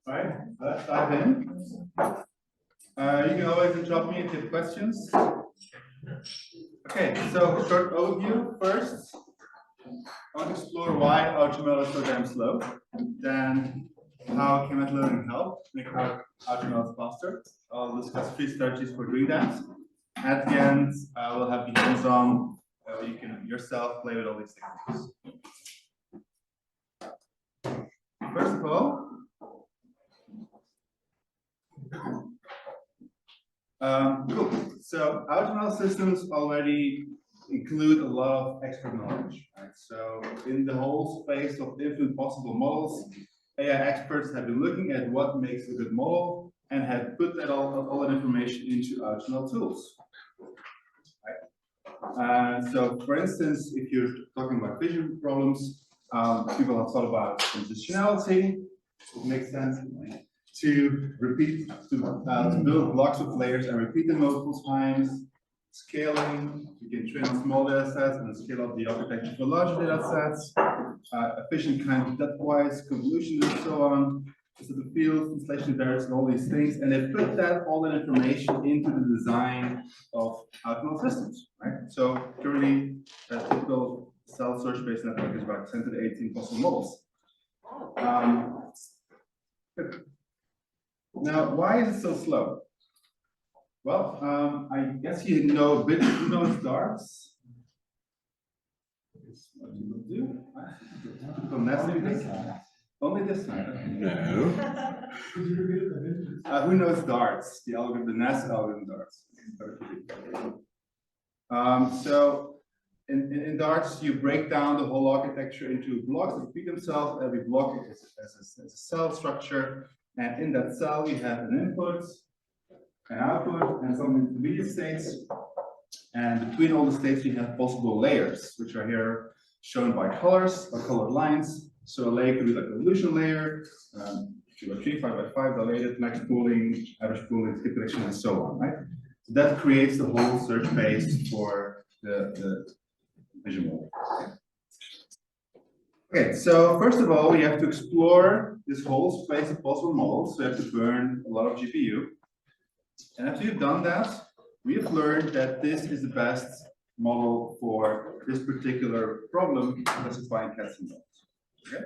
All right, let's dive in. You can always interrupt me if you have questions. Okay, so short overview first. I want to explore why AutoML is so damn slow. Then how can machine learning help make our AutoML faster? I'll discuss 3 strategies for doing that. At the end, we'll have the hands-on where you can yourself play with all these techniques. First of all, cool. So AutoML systems already include a lot of expert knowledge, right? So in the whole space of different possible models, AI experts have been looking at what makes a good model and have put that all that information into AutoML tools. Right? So for instance, if you're talking about vision problems, people have thought about transitionality. It makes sense to repeat, to build blocks of layers and repeat them multiple times. Scaling, you can train on small data sets and scale up the architecture for larger data sets. Efficient kind of depth-wise convolution and so on. So the field, translation variables, and all these things, and they put that all that information into the design of AutoML systems, right? So currently, a typical cell search-based network is about 10 to the 18 possible models. Now, why is it so slow? Well, I guess you know a bit who knows darts. What you will do. Only this time. No. Who knows darts? The algorithm, the NASA algorithm darts. So in darts, you break down the whole architecture into blocks that repeat themselves. Every block is a cell structure, and in that cell you have an input, an output, and some intermediate states. And between all the states, you have possible layers, which are here shown by colors or colored lines. So a layer could be like a evolution layer, 2 by 3, 5 by 5, dilated, max pooling, average pooling, skip prediction, and so on, right? So that creates the whole search base for the vision model. Okay, so first of all, we have to explore this whole space of possible models. So we have to burn a lot of GPU. And after you've done that, we have learned that this is the best model for this particular problem, classifying cats and dogs. Okay.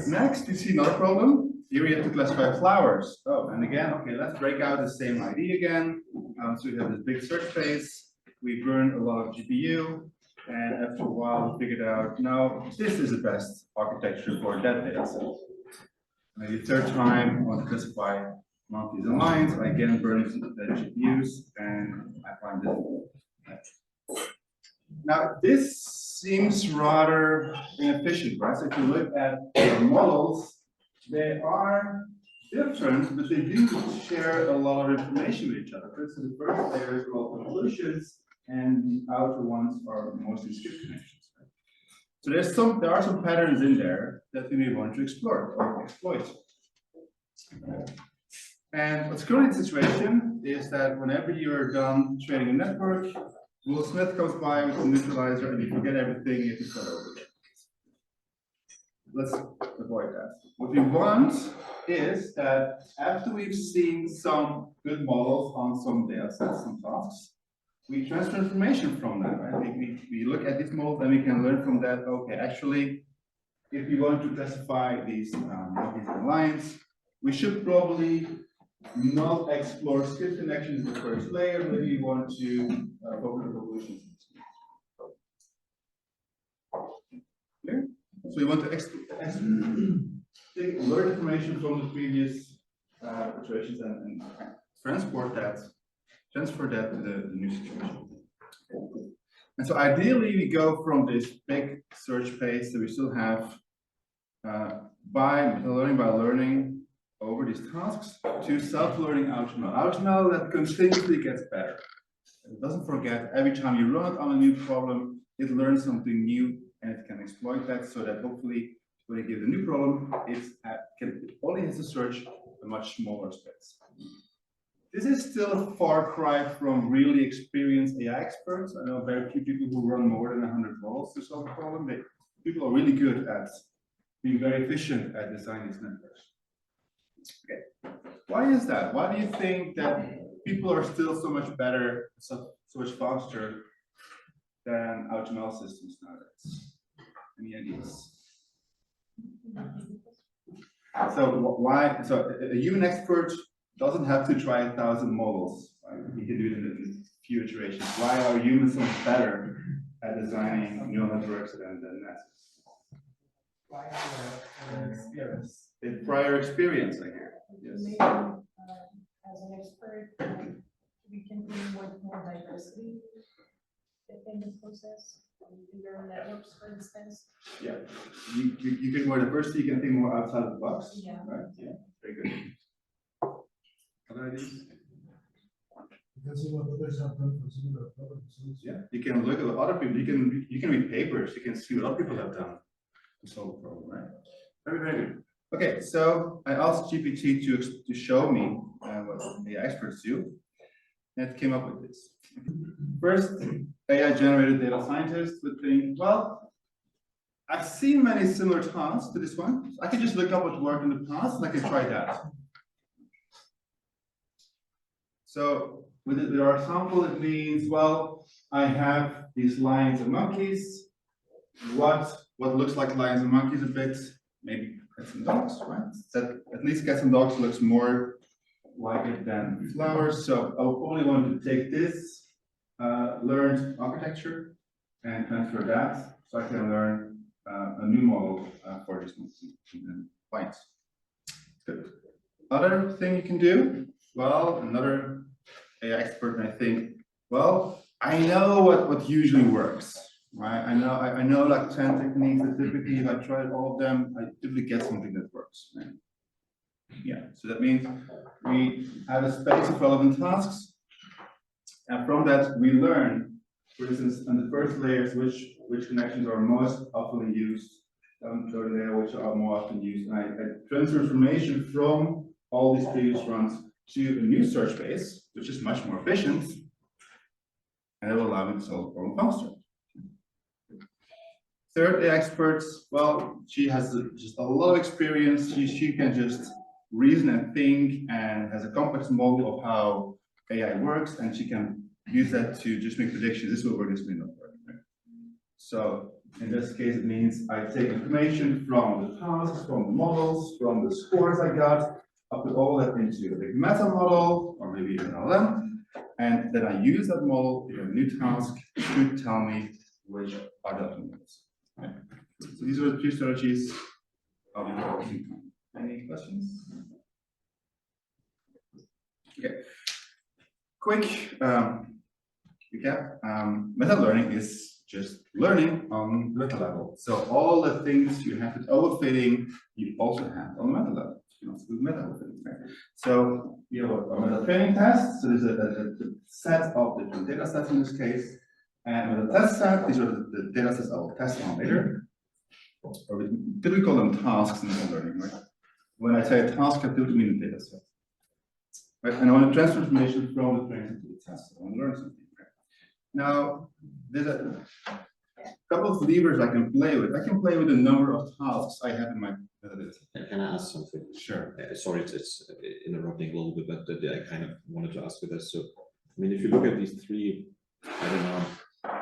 Next, you see another problem. Here we have to classify flowers. Oh, and again, okay, let's break out the same ID again. So we have this big search space. We burned a lot of GPU, and after a while, we figured out, no, this is the best architecture for that data set. Maybe third time, I want to classify monkeys and lions. I again burn the GPUs, and I find this. Now, this seems rather inefficient, right? So if you look at the models, they are different, but they do share a lot of information with each other. For instance, the first layer is called convolutions, and the outer ones are mostly skip connections. Right? So there are some patterns in there that we may want to explore or exploit. And what's currently the situation is that whenever you're done training a network, Will Smith comes by with the neutralizer and you forget everything, you have to start over again. Let's avoid that. What we want is that after we've seen some good models on some data sets, some tasks, we transfer information from that, right? We look at these models and we can learn from that, okay, actually, if you want to classify these monkeys and lions, we should probably not explore skip connections in the first layer, maybe you want to focus on convolutions. Clear? So we want to learn information from the previous iterations and transfer that to the new situation. And so ideally we go from this big search space that we still have by learning over these tasks to self-learning AutoML. AutoML that continuously gets better. It doesn't forget, every time you run it on a new problem, it learns something new and it can exploit that so that hopefully when you give a new problem, it only has to search a much smaller space. This is still a far cry from really experienced AI experts. I know very few people who run more than 100 models to solve a problem. People are really good at being very efficient at designing these networks. Okay. Why is that? Why do you think that people are still so much better, so much faster than AutoML systems nowadays? Any ideas? So why? So a human expert doesn't have to try 1,000 models. Right? He can do it in a few iterations. Why are humans so much better at designing neural networks than nets? Prior experience. In prior experience, I hear. Yes. Maybe as an expert, we can bring more diversity in the process, in neural networks, for instance. Yeah, you get more diversity, you can think more outside of the box. Yeah. Right? Yeah, very good. Other ideas? You can see what others have done for similar problems. Yeah, you can look at other people, you can read papers, you can see what other people have done to solve the problem, right? Very, very good. Okay, so I asked GPT to show me what AI experts do, and it came up with this. First, AI generated data scientists would think, well, I've seen many similar tasks to this one. I can just look up what worked in the past, and I can try that. So with our example, it means, well, I have these lions and monkeys. What looks like lions and monkeys a bit, maybe cats and dogs, right? That at least cats and dogs looks more like it than flowers. So I will probably want to take this learned architecture and transfer that, so I can learn a new model for this points. Good. Other thing you can do, well, another AI expert may think, well, I know what usually works. Right? I know like 10 techniques that typically, if I tried all of them, I typically get something that works. Right? Yeah, so that means we have a space of relevant tasks, and from that we learn, for instance, on the first layers, which connections are most often used, third layer, which are more often used, and I transfer information from all these previous runs to a new search base, which is much more efficient, and it will allow me to solve the problem faster. Third, the experts, well, she has just a lot of experience. She can just reason and think and has a complex model of how AI works, and she can use that to just make predictions. This will work, this may not work. Right? So in this case, it means I take information from the tasks, from the models, from the scores I got, I put all that into a big meta model, or maybe even an LLM, and then I use that model in a new task to tell me which are the optimals. Okay. So these are the two strategies I'll be focusing on. Any questions? Okay. Quick recap. Meta learning is just learning on the meta level. So all the things you have with overfitting, you also have on the meta level. You can also do meta overfitting. Right? So we have a meta training test. So there's a set of different data sets in this case. And with a test set, these are the data sets I will test on later. Or we typically call them tasks in machine learning, right? When I say a task, I typically mean a data set. Right? And I want to transfer information from the training to the test. I want to learn something. Right? Now, there's a couple of levers I can play with. I can play with the number of tasks I have in my data set. Can I ask something? Sure. Sorry, it's interrupting a little bit, but I kind of wanted to ask you this. So, I mean, if you look at these three, I don't know,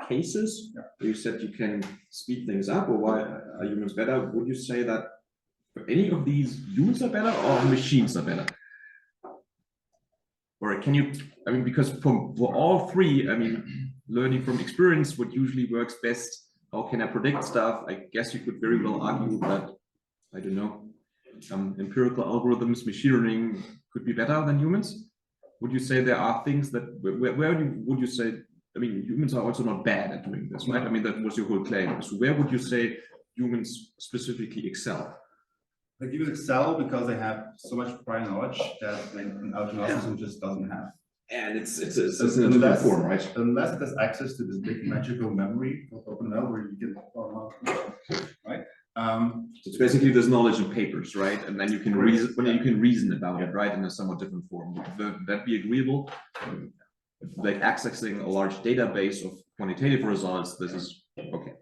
cases, you said you can speed things up, or why are humans better? Would you say that for any of these, humans are better or machines are better? Or can you, I mean, because for all three, I mean, learning from experience, what usually works best, how can I predict stuff? I guess you could very well argue that, I don't know, empirical algorithms, machine learning could be better than humans. Would you say there are things that, where would you say, I mean, humans are also not bad at doing this, right? I mean, that was your whole claim. So where would you say humans specifically excel? Like humans excel because they have so much prior knowledge that an AutoML system just doesn't have. And it's in a different form, right? Unless it has access to this big magical memory of AutoML where you can, right? So it's basically this knowledge of papers, right? And then you can reason, you can reason about it, right, in a somewhat different form. Would that be agreeable? Like accessing a large database of quantitative results, this is okay.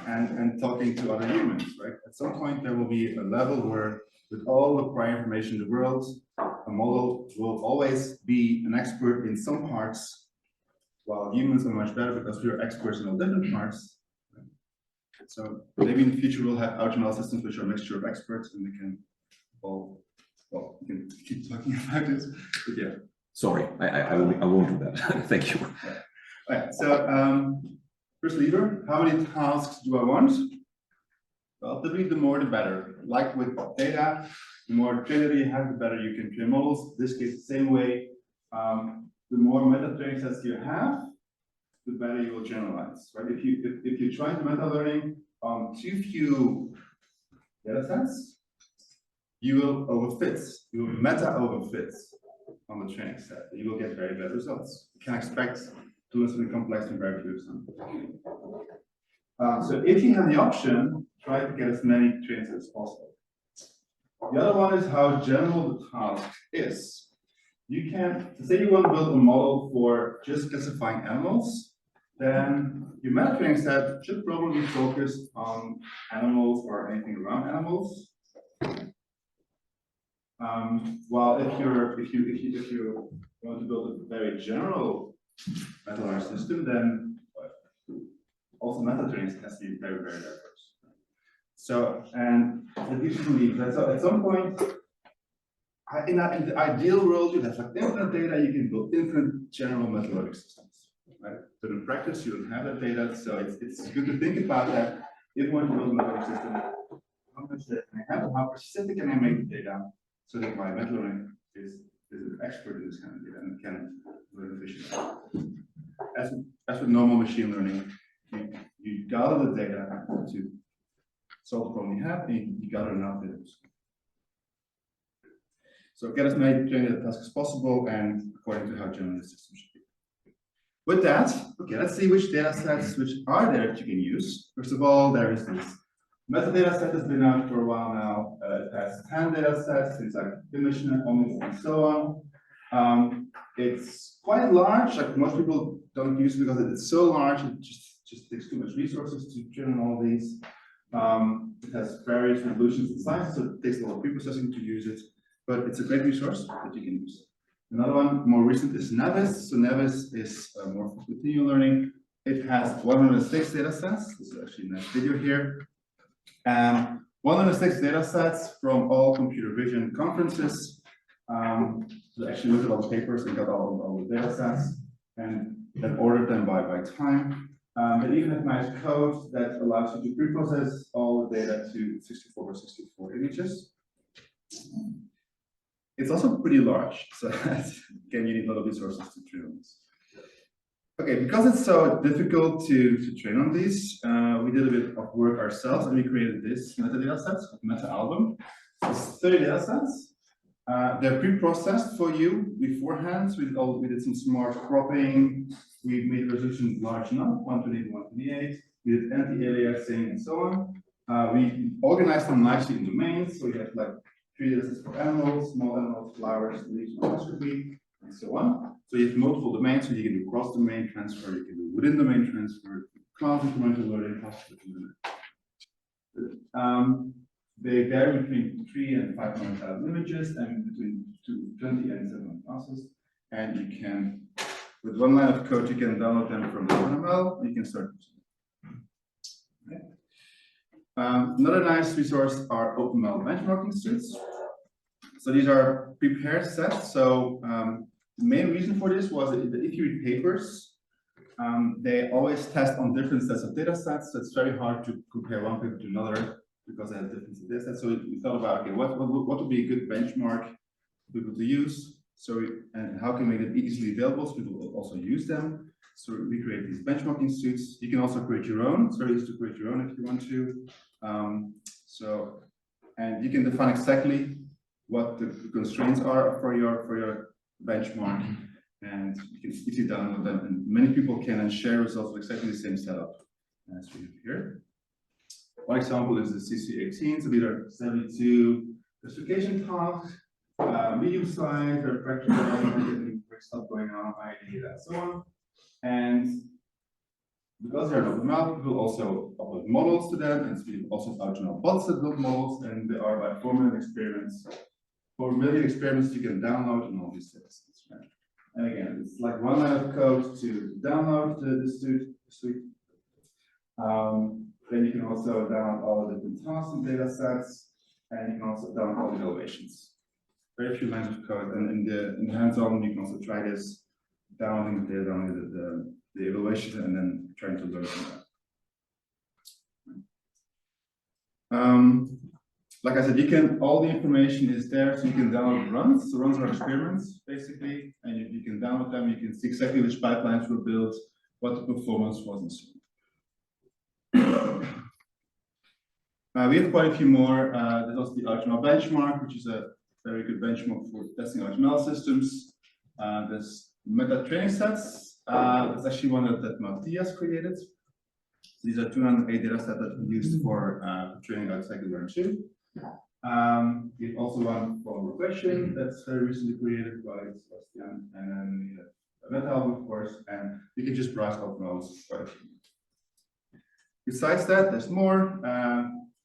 And talking to other humans, right? At some point there will be a level where with all the prior information in the world, a model will always be an expert in some parts, while humans are much better because we are experts in all different parts. So maybe in the future we'll have AutoML systems which are a mixture of experts, and we can all, well, we can keep talking about this, but yeah. Sorry, I won't do that. Thank you. All right, so first lever, how many tasks do I want? Well, typically the more the better. Like with data, the more data you have, the better you can train models. In this case, the same way. The more meta training sets you have, the better you will generalize. Right? If you try to meta learning on too few data sets, you will overfit. You will meta overfit on the training set. You will get very bad results. You can expect doing something complex and very few examples. So if you have the option, try to get as many trains as possible. The other one is how general the task is. You can, say you want to build a model for just classifying animals, then your meta training set should probably focus on animals or anything around animals. While if you want to build a very general meta learning system, then also meta training has to be very, very diverse. So, and additionally, at some point, in the ideal world, you have like infinite data, you can build infinite general meta learning systems, right? But in practice, you don't have that data, so it's good to think about that. If you want to build a meta learning system, how much data can I have, how specific can I make the data, so that my meta learning is an expert in this kind of data and can learn efficiently. As with normal machine learning, you gather the data to solve the problem you have, and you gather enough data. So get as many training tasks as possible, and according to how general the system should be. With that, okay, let's see which data sets which are there that you can use. First of all, there is this metadata set has been out for a while now. It has 10 data sets, things like image, omics, and so on. It's quite large, like most people don't use it because it's so large, it just takes too much resources to train all these. It has various resolutions and sizes, so it takes a lot of preprocessing to use it, but it's a great resource that you can use. Another one, more recent, is Nevis. So Nevis is more for continual learning. It has 106 data sets. This is actually a nice video here. 106 data sets from all computer vision conferences. So actually looked at all the papers and got all the data sets and then ordered them by time. They even have nice code that allows you to pre-process all the data to 64 by 64 images. It's also pretty large, so again, you need a lot of resources to train on this. Okay, because it's so difficult to train on these, we did a bit of work ourselves and we created this metadata sets, meta album. So it's 30 data sets. They're pre-processed for you beforehand. So we did some smart cropping. We made the resolution large enough, 128 to 128. We did anti-aliasing and so on. We organized them nicely in domains. So we have like 3 data sets for animals, small animals, flowers, leaves, and so on. So you have multiple domains, so you can do cross-domain transfer, you can do within-domain transfer, class incremental learning, they vary between 3 and 500,000 images and between 20 and 700 classes. And you can, with one line of code, you can download them from AutoML, and you can start using them. Okay. Another nice resource are AutoML benchmarking suits. So these are prepared sets. So the main reason for this was that if you read papers, they always test on different sets of data sets. So it's very hard to compare one paper to another because they have different data sets. So we thought about, okay, what would be a good benchmark for people to use? So and how can we make it easily available so people will also use them? So we create these benchmarking suits. You can also create your own. It's very easy to create your own if you want to. And you can define exactly what the constraints are for your benchmark, and you can easily download them. And many people can then share results with exactly the same setup as we have here. One example is the CC18. So these are 72 classification tasks, medium size, very practical, stuff going on, ID, and so on. And because they're an AutoML, people also upload models to them, and we also have AutoML bots that build models, and there are about 4 million experiments. 4 million experiments you can download and all these things. Right? And again, it's like one line of code to download the suite. Then you can also download all the different tasks and data sets, and you can also download all the evaluations. Very few lines of code, and in the hands-on, you can also try this, downloading the data, downloading the evaluations, and then trying to learn from that. Like I said, all the information is there, so you can download runs. So runs are experiments, basically, and you can download them. You can see exactly which pipelines were built, what the performance was, and so on. We have quite a few more. There's also the AutoML benchmark, which is a very good benchmark for testing AutoML systems. There's meta training sets. That's actually one that Matthias created. These are 208 data sets that we used for training our cycle learn 2. We have also one for regression that's very recently created by Sebastian, and then we have a meta album, of course, and you can just browse out those quite a few. Besides that, there's more.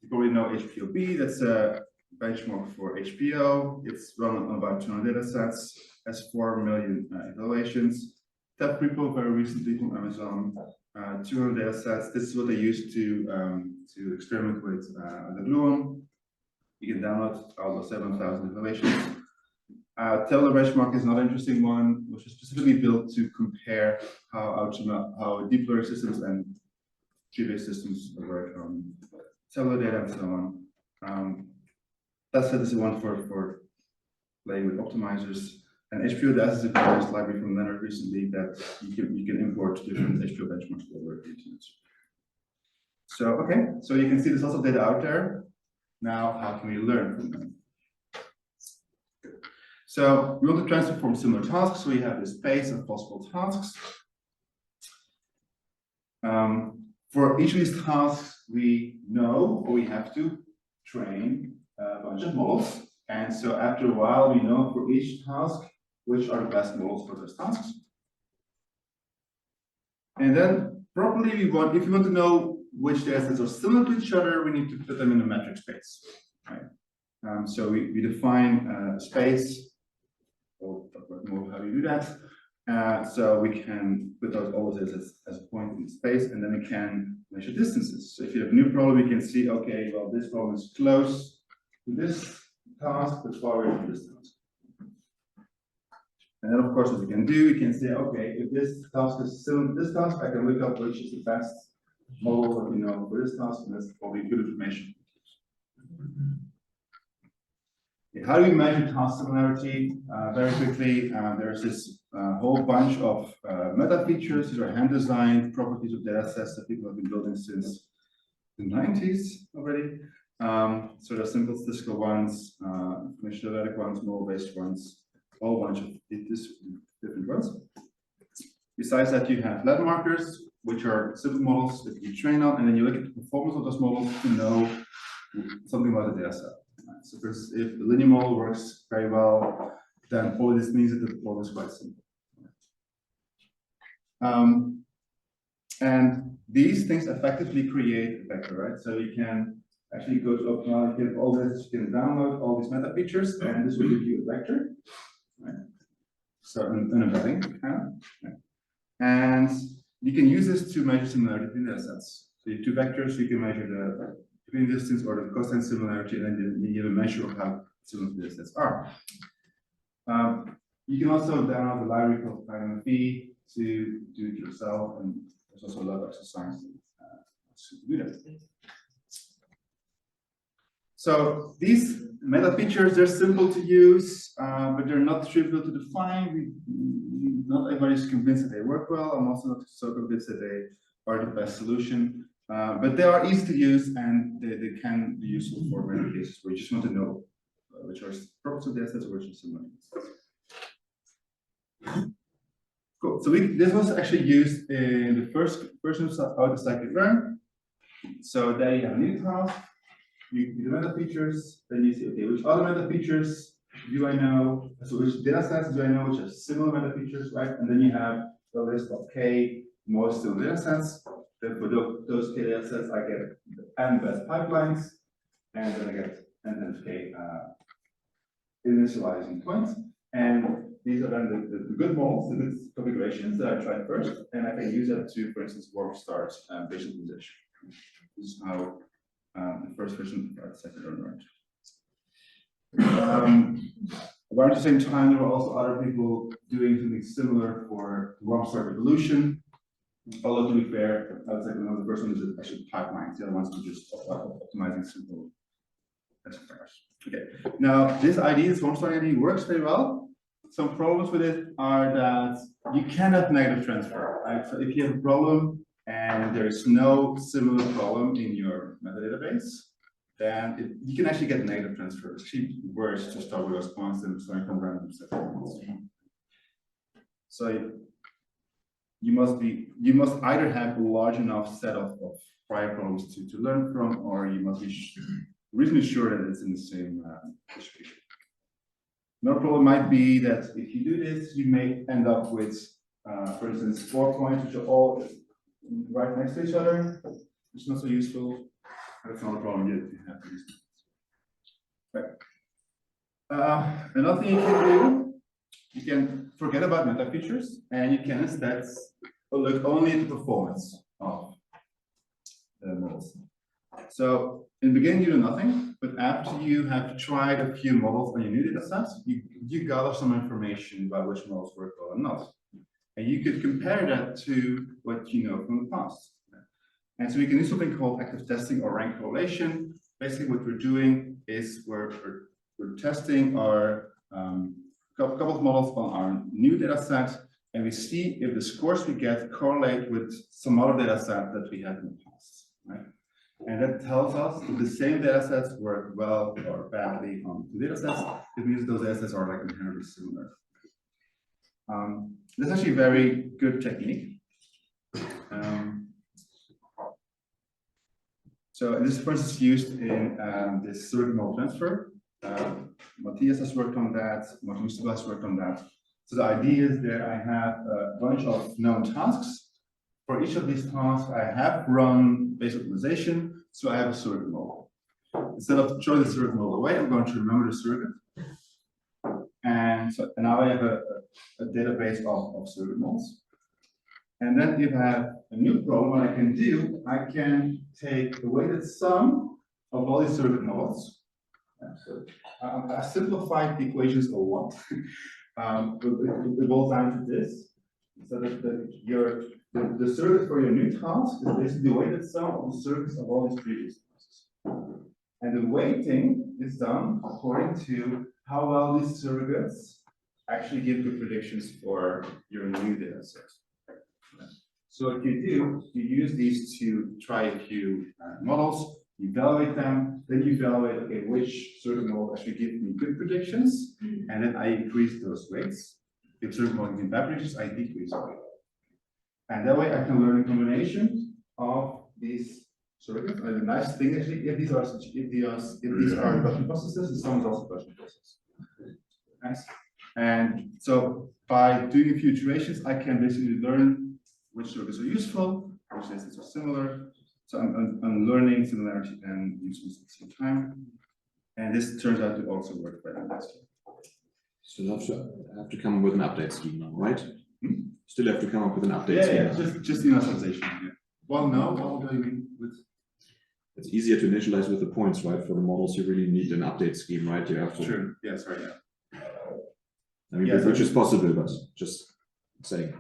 You probably know HPOB, that's a benchmark for HPO. It's run on about 200 data sets, has 4 million evaluations. Tab repo very recently from Amazon, 200 data sets. This is what they use to experiment with the Gluon. You can download all the 7,000 evaluations. Tabular benchmark is another interesting one, which is specifically built to compare how deep learning systems and tree-based systems work on tabular data and so on. That said, this is one for playing with optimizers. And HPO is a various library from Leonard recently that you can import different HPO benchmarks over the internet. So okay, so you can see there's lots of data out there. Now, how can we learn from them? So we want to transform similar tasks. So we have this space of possible tasks. For each of these tasks, we know, or we have to train a bunch of models. And so after a while, we know for each task, which are the best models for those tasks. And then probably if you want to know which data sets are similar to each other, we need to put them in a metric space. Right? So we define a space, or talk about more how we do that. So we can put those all as a point in space, and then we can measure distances. So if you have a new problem, we can see, okay, well, this problem is close to this task, but far away from this task. And then, of course, what we can do, we can say, okay, if this task is similar to this task, I can look up which is the best model that we know for this task, and that's probably good information. Okay, how do we measure task similarity? Very quickly, there's this whole bunch of meta features. These are hand-designed properties of data sets that people have been building since the 90s already. So there are simple statistical ones, information analytic ones, model-based ones, a whole bunch of different ones. Besides that, you have landmarkers, which are simple models that you train on, and then you look at the performance of those models to know something about the data set. So for instance, if the linear model works very well, then all this means that the performance is quite simple. And these things effectively create a vector, right? So you can actually go to OpenAI, you can all this, you can download all these meta features, and this will give you a vector, right? So an embedding, right? And you can use this to measure similarity between data sets. So you have two vectors, so you can measure the between distance or the cosine similarity, and then you have a measure of how similar the data sets are. You can also download a library called PyMFE to do it yourself, and there's also a lot of exercise to do that. So these meta features, they're simple to use, but they're not trivial to define. Not everybody's convinced that they work well. I'm also not so convinced that they are the best solution. But they are easy to use, and they can be useful for many cases where you just want to know which are properties of data sets or which are similar. Cool. So this was actually used in the first version of how the scikit-learn. So there you have a new task. You do the meta features, then you see, okay, which other meta features do I know? So which data sets do I know which have similar meta features, right? And then you have the list of k most similar data sets. then for those k data sets, I get n best pipelines, and then I get n initializing points. And these are then the good models, the good configurations that I tried first, and I can use that to, for instance, warm start visualization. This is how the first version of the second learned. Around the same time, there were also other people doing something similar for warm start evolution. Although to be fair, I would say the first one is actually pipelines. The other ones were just optimizing simple classifiers. Okay. Now this idea, this warm start idea, works very well. Some problems with it are that you can have negative transfer. Right? So if you have a problem and there is no similar problem in your metadatabase, then you can actually get negative transfer. It's actually worse to start with a response than starting from random set. So you must either have a large enough set of prior problems to learn from, or you must be reasonably sure that it's in the same distribution. Another problem might be that if you do this, you may end up with, for instance, 4 points which are all right next to each other. It's not so useful. That's not a problem you have to use. Right. Another thing you can do, you can forget about meta features, and you can instead look only at the performance of the models. So in the beginning, you do nothing, but after you have tried a few models on your new data sets, you gather some information about which models work well or not. And you could compare that to what you know from the past. And so we can do something called active testing or rank correlation. Basically, what we're doing is we're testing our couple of models on our new data set, and we see if the scores we get correlate with some other data set that we had in the past. Right? And that tells us if the same data sets work well or badly on two data sets. It means those data sets are like inherently similar. This is actually a very good technique. So this is, for instance, used in this surrogate model transfer. Matthias has worked on that. Martin has worked on that. So the idea is that I have a bunch of known tasks. For each of these tasks, I have run base optimization, so I have a surrogate model. Instead of throwing the surrogate model away, I'm going to remember the surrogate. And now I have a database of surrogate models. And then if I have a new problem, what I can do, I can take the weighted sum of all these surrogate models. So I simplified the equations a lot. It boils down to this. So that the surrogate for your new task is basically the weighted sum of the surrogates of all these previous tasks. And the weighting is done according to how well these surrogates actually give good predictions for your new data set. So what you do, you use these to try a few models, you evaluate them, then you evaluate, okay, which surrogate model actually give me good predictions, and then I increase those weights. If surrogate model gives me bad predictions, I decrease them. And that way I can learn a combination of these surrogates. And the nice thing actually, if these are Gaussian processes, the sum is also a Gaussian process. Nice. And so by doing a few iterations, I can basically learn which surrogates are useful, which data's are similar. So I'm learning similarity and usefulness at the same time. And this turns out to also work very nicely. So you have to come up with an update scheme now, right? Still have to come up with an update scheme. Yeah, just initialization. Yeah. Well, no, what do you mean with? It's easier to initialize with the points, right? For the models, you really need an update scheme, right? You have to. Sure. Yeah, sorry. Yeah. I mean, which is possible, but just saying.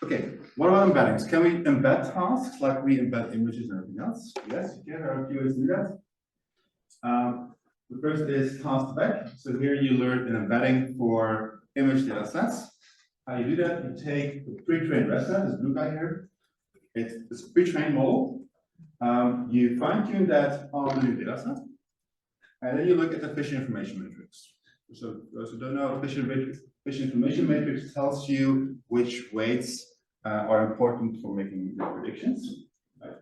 Okay, what about embeddings? Can we embed tasks like we embed images and everything else? Yes, you can. There are a few ways to do that. The first is task back. So here you learn an embedding for image data sets. How you do that? You take the pre-trained dataset, this blue guy here. It's a pre-trained model. You fine-tune that on the new dataset, and then you look at the efficient information matrix. So those who don't know, efficient information matrix tells you which weights are important for making your predictions. Right?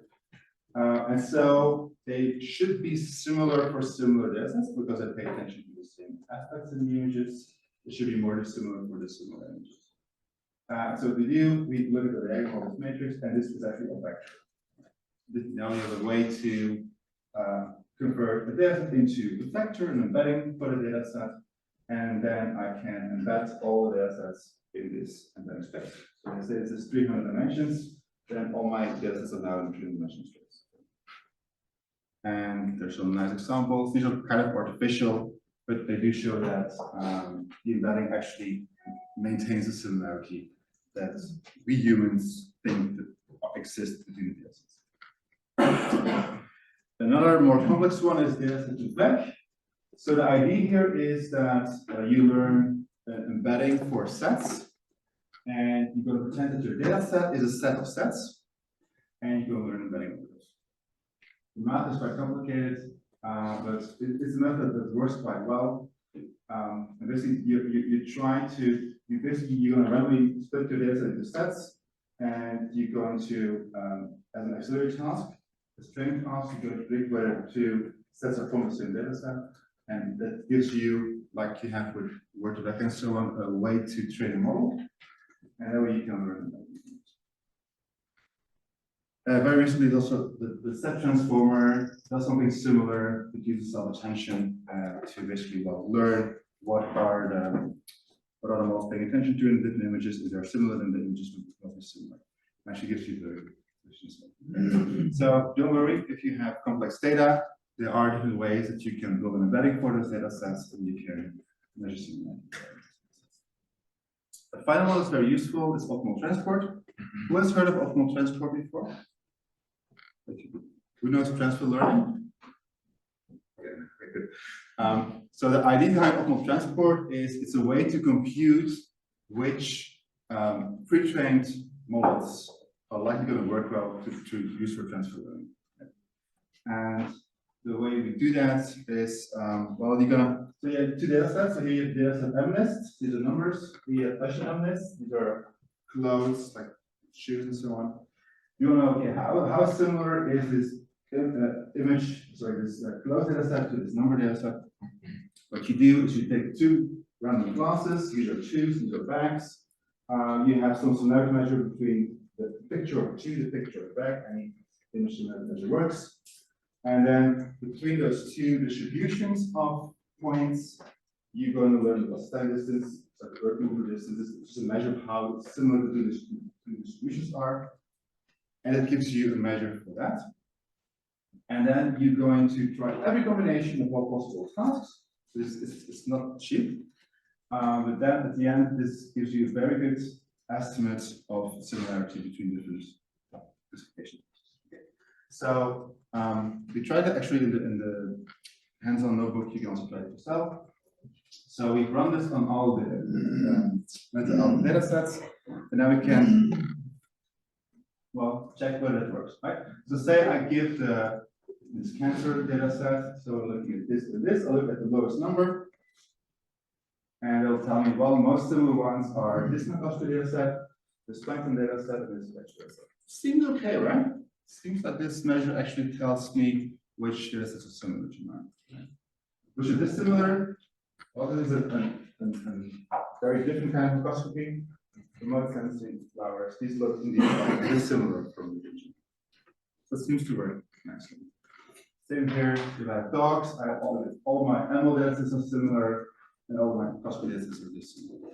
And so they should be similar for similar datasets because they pay attention to the same aspects in the images. it should be more dissimilar for dissimilar images. So what we do, we look at the diagonal of this matrix, and this is actually a vector. Now we have a way to convert the data set into a vector, an embedding for the data set, and then I can embed all the data sets in this embedding space. So I say this is 300 dimensions, then all my data sets are now in 300 dimension space. And there's some nice examples. These are kind of artificial, but they do show that the embedding actually maintains a similarity that we humans think that exists between the data sets. Another more complex one is data set to vec. So the idea here is that you learn embedding for sets, and you're going to pretend that your data set is a set of sets, and you're going to learn embedding of those. The math is quite complicated, but it's a method that works quite well. And basically, you're going to randomly split your data set into sets, and you're going to, as an auxiliary task, a training task, you're going to predict whether two sets are from the same data set, and that gives you, like you have with word-to-vec and so on, a way to train a model, and that way you can learn. Very recently, also the set transformer does something similar. It uses self-attention to basically learn what are the models paying attention to in different images. If they're similar, then the images will be similar. It actually gives you the so don't worry if you have complex data. There are different ways that you can build an embedding for those data sets, and you can measure similarity. The final one is very useful. It's optimal transport. Who has heard of optimal transport before? Who knows transfer learning? Okay, very good. So the idea behind optimal transport is it's a way to compute which pre-trained models are likely going to work well to use for transfer learning. And the way we do that is, well, you're gonna, so you have two data sets. So here you have data set MNIST, these are numbers. We have fashion MNIST, these are clothes, like shoes and so on. You want to know, okay, how similar is this this clothes data set to this number data set? What you do is you take two random classes, these are shoes, these are bags. You have some similarity measure between the picture of shoe, the picture of bag, any image measure works. And then between those two distributions of points, you're going to learn the standard distance, so the working over distance, which is a measure of how similar the two distributions are. And it gives you a measure for that. And then you're going to try every combination of all possible tasks. This is not cheap. But then at the end, this gives you a very good estimate of similarity between different classifications. Okay. So we tried that actually in the hands-on notebook. You can also try it yourself. So we've run this on all the mental health data sets, and now we can, well, check whether it works, right? So say I give this cancer data set, so looking at this and this, I'll look at the lowest number, and it'll tell me, well, most similar ones are this cluster data set, this plankton data set, and this vector data set. Seems okay, right? Seems like this measure actually tells me which data sets are similar to mine. Right? Which are dissimilar? Well, this is a very different kind of microscopy. Remote sensing flowers, these look indeed dissimilar from the region. So it seems to work nicely. Same here, if I have dogs, I have all my animal data sets are similar, and all my microscopy data sets are dissimilar.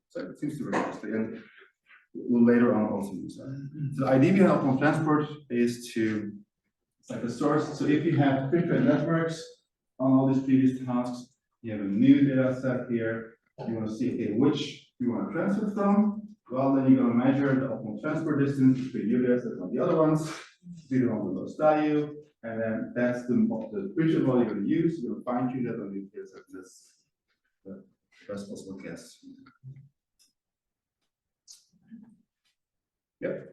So it seems to work nicely, and we'll later on also use that. So the idea behind optimal transport is to, it's like a source. So if you have pre-trained networks on all these previous tasks, you have a new data set here, you want to see, okay, which you want to transfer from. Well, then you're going to measure the optimal transport distance between your data set and the other ones, either on the lowest value, and then that's the pre-trained model you're going to use. You're going to fine-tune that on the data set. That's the best possible guess. Yep.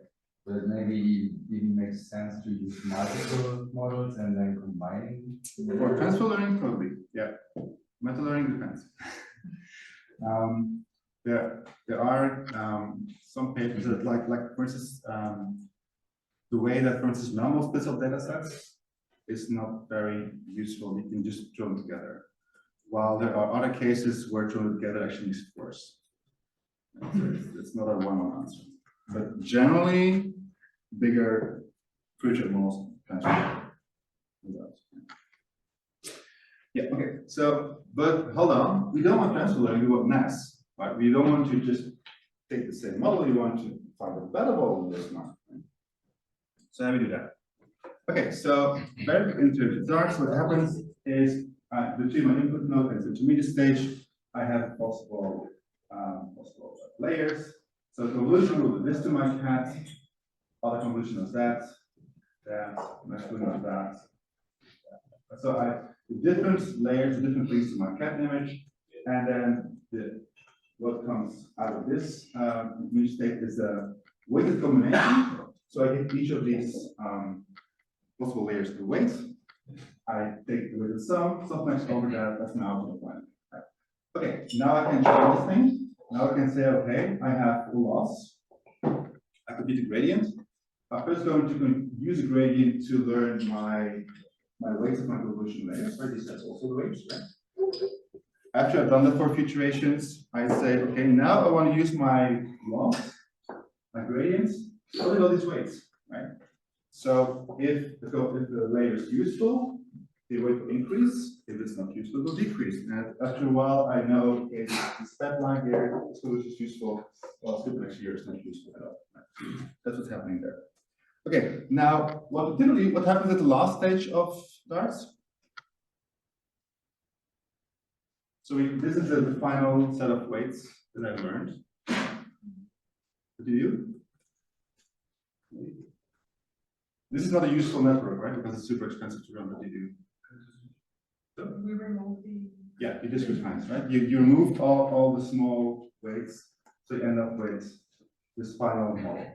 But it maybe even makes sense to use multiple models and then combining. For transfer learning, probably, yeah. Meta learning depends. There are some papers that, like for instance, the way that, for instance, normal splits of data sets is not very useful. You can just throw them together. while there are other cases where throwing together actually is worse. It's not a one-on answer, but generally, bigger future models transfer. Yeah, okay, so, but hold on, we don't want transfer learning, we want mass, right? We don't want to just take the same model, you want to find a better model in this one. Right? So how do we do that? Okay, so very quick into darts, what happens is between my input node and the intermediate stage, I have possible layers. So convolution will do this to my cat, other convolution of that, next one of that. So the different layers, the different things to my cat image, and then what comes out of this intermediate state is a weighted combination. So I give each of these possible layers the weight. I take the weighted sum, sometimes over that, that's my output point. Right. Okay, now I can change this thing. Now I can say, okay, I have a loss. I compute the gradient. I'm first going to use a gradient to learn my weights of my convolution layers, right? These are also the weights, right? After I've done that for a few iterations, I say, okay, now I want to use my loss, my gradients, to look at all these weights, right? So if the layer is useful, the weight will increase. If it's not useful, it will decrease. And after a while, I know, okay, this step line here, this solution is useful. Well, step next year is not useful at all. Right? That's what's happening there. Okay, now what happens at the last stage of darts? So this is the final set of weights that I've learned. What do you? This is not a useful network, right? Because it's super expensive to run, but you do. So, We remove the. yeah, you discrete times, right? You remove all the small weights, so you end up with this final model.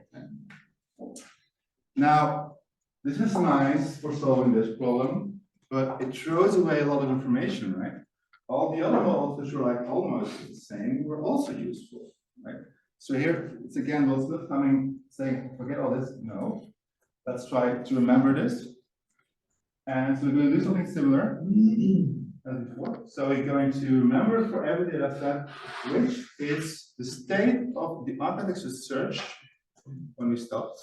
Now, this is nice for solving this problem, but it throws away a lot of information, right? All the other models, which were like almost the same, were also useful, right? So here, it's again, those not coming saying, forget all this. No, let's try to remember this. And so we're going to do something similar as before. So we're going to remember for every data set, which is the state of the architecture search when we stopped.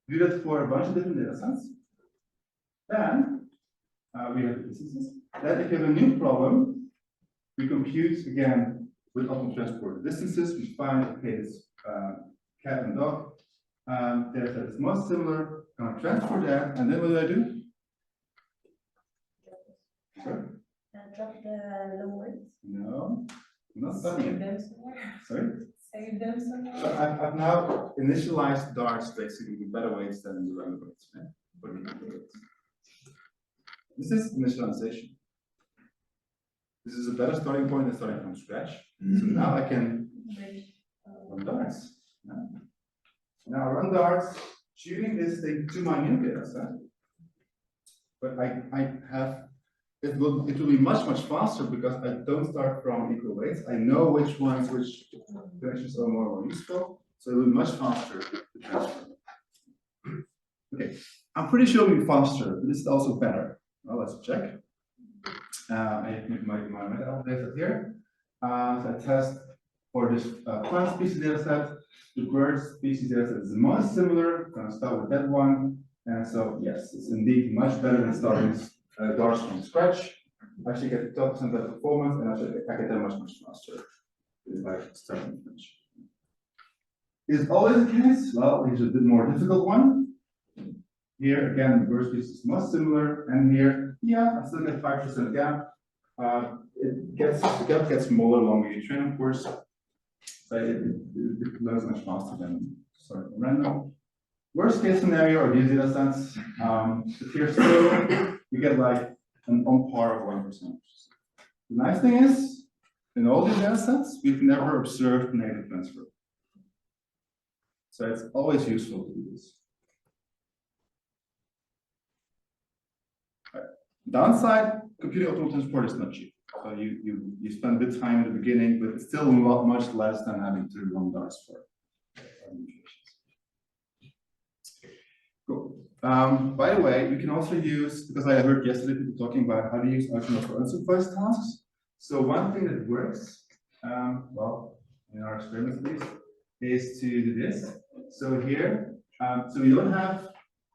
Do that for a bunch of different data sets. Then we have the distances. Then if you have a new problem, we compute again with optimal transport distances. We find, okay, this cat and dog data set is most similar. I'm going to transfer that, and then what do I do? Sorry? Drop the words. No, I'm not done Save yet. them somewhere. Sorry? Save them So somewhere. I've now initialized darts basically with better weights than the random weights, right? For the weights. This is initialization. This is a better starting point than starting from scratch. So now I can run darts. Yeah. Now run darts, tuning this thing to my new data set. But I have, it will be much faster because I don't start from equal weights. I know which connections are more useful. So it will be much faster to transfer. Okay, I'm pretty sure it'll be faster, but this is also better. Well, let's check. I have my meta data here. So I test for this plant species data set. The bird species data set is the most similar. I'm going to start with that one. And so, yes, it's indeed much better than starting darts from scratch. I actually get 12% better performance, and I get that much faster if I start from scratch. Is it always the case? Well, here's a bit more difficult one. Here again, the bird species is most similar, and here, yeah, I still get 5% gap. The gap gets smaller longer you train, of course, but it learns much faster than starting from random. Worst case scenario are these data sets. But here still, we get like an on par of 1%. The nice thing is, in all these data sets, we've never observed negative transfer. So it's always useful to do this. Right. Downside, computing optimal transport is not cheap. So you spend a bit of time in the beginning, but it's still much less than having to run darts for. Cool. By the way, you can also use, because I heard yesterday people talking about how to use AutoML for unsupervised tasks. So one thing that works, well, in our experiment at least, is to do this. So here, so you don't have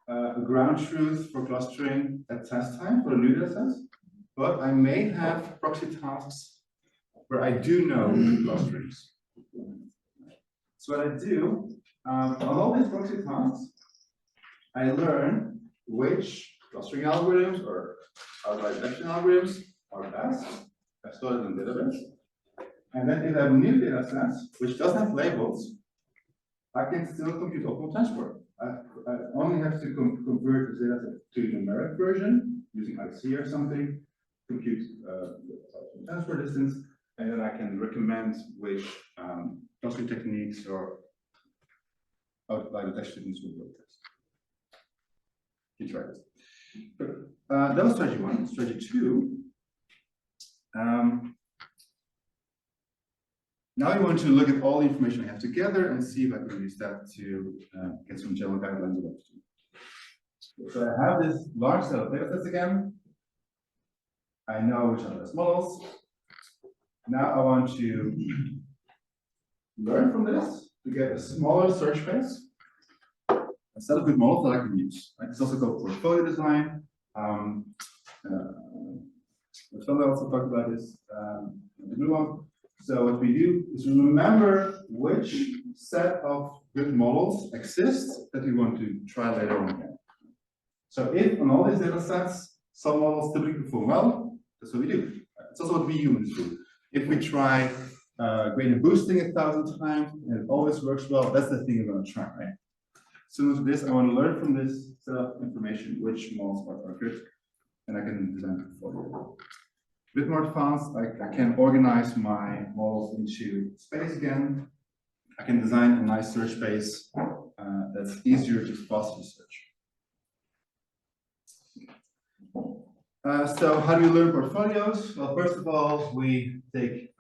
a ground truth for clustering at test time for a new data set, but I may have proxy tasks where I do know the clusterings. So what I do, on all these proxy tasks, I learn which clustering algorithms or outlier detection algorithms are best. I store it in database. And then if I have new data sets, which doesn't have labels, I can still compute optimal transport. I only have to convert this data set to a numeric version using IC or something, compute the transport distance, and then I can recommend which clustering techniques or outlier detection techniques will work best. You try this. That was strategy one. Strategy two. Now I want to look at all the information I have together and see if I can use that to get some general guidelines about it. So I have this large set of data sets again. I know which are the best models. Now I want to learn from this to get a smaller search space, a set of good models that I can use. Right? It's also called portfolio design. What also talked about is the blue one. So what we do is remember which set of good models exist that we want to try later on again. So if on all these data sets, some models typically perform well, that's what we do. It's also what we humans do. If we try gradient boosting 1,000 times and it always works well, that's the thing we're going to try, right? Similar to this, I want to learn from this set of information which models are good, and I can design a portfolio. A bit more advanced, I can organize my models into space again. I can design a nice search space that's easier to faster search. So how do we learn portfolios? Well, first of all, we take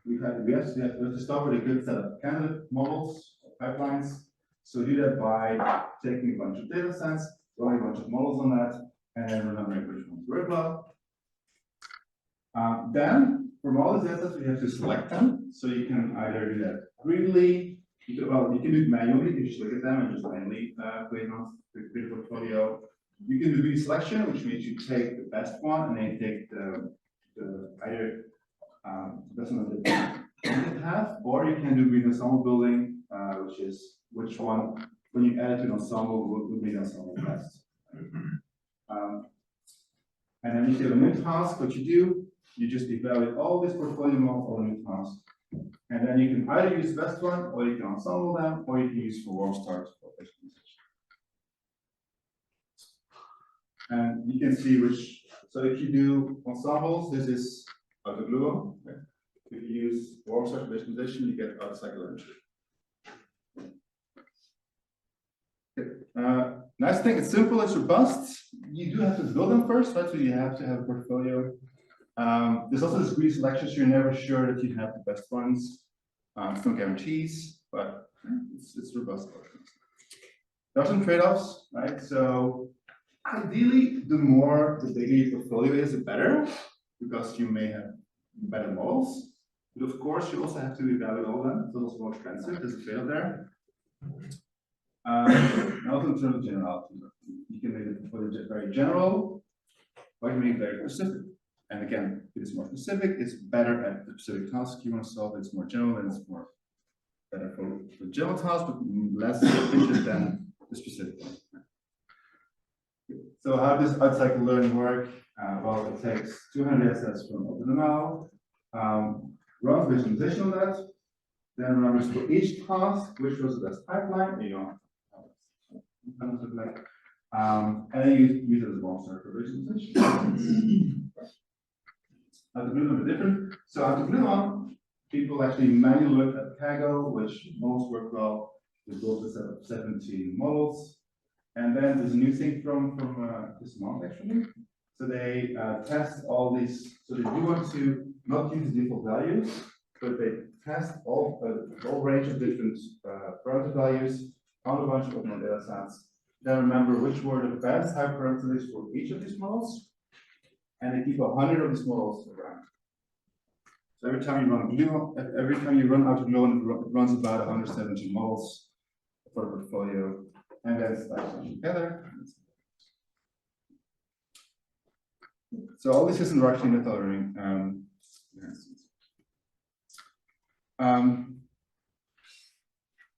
we have to start with a good set of candidate models, pipelines. So we do that by taking a bunch of data sets, running a bunch of models on that, and then remembering which ones work well. Then, from all the data sets, we have to select them. So you can either do that greedily, you can do it manually, you just look at them and just manually create a portfolio. You can do greedy selection, which means you take the best one and then you take the either best one that you have, or you can do greedy ensemble building, which is which one, when you add it to an ensemble, would be the ensemble best. And then if you have a new task, what you do, you just evaluate all these portfolio models on a new task. And then you can either use the best one, or you can ensemble them, or you can use for warm start for personalization. And you can see which, so if you do ensembles, this is AutoGluon. Okay? If you use warm start for personalization, you get out-cycle entry. Nice thing, it's simple, it's robust. You do have to build them first, right? So you have to have a portfolio. There's also this greedy selection, so you're never sure that you have the best ones. It's no guarantees, but it's robust. There are some trade-offs, right? So ideally, the bigger your portfolio is, the better, because you may have better models. But of course, you also have to evaluate all of them. It's also more expensive. There's a trade-off there. And also in terms of generality, you can make the portfolio very general, or you can make it very specific. And again, if it's more specific, it's better at the specific task you want to solve. It's more general, and it's more better for the general task, but less rigid than the specific one. So how does out-cycle learning work? Well, it takes 200 assets from AutoML, runs visualization on that, then remembers for each task which was the best pipeline, and then you use it as a warm start for visualization. AutoGluon are different. So AutoGluon, people actually manually look at Kaggle, which models work well. We built a set of 17 models. And then there's a new thing from this month actually. So they test all these, so they do want to not use default values, but they test all range of different parameter values on a bunch of data sets then remember which were the best hyperparameters for each of these models, and they keep 100 of these models around. So every time you run glue, every time you run AutoGlow, it runs about 170 models for the portfolio, and then stacks them together. So all this is actually meta learning.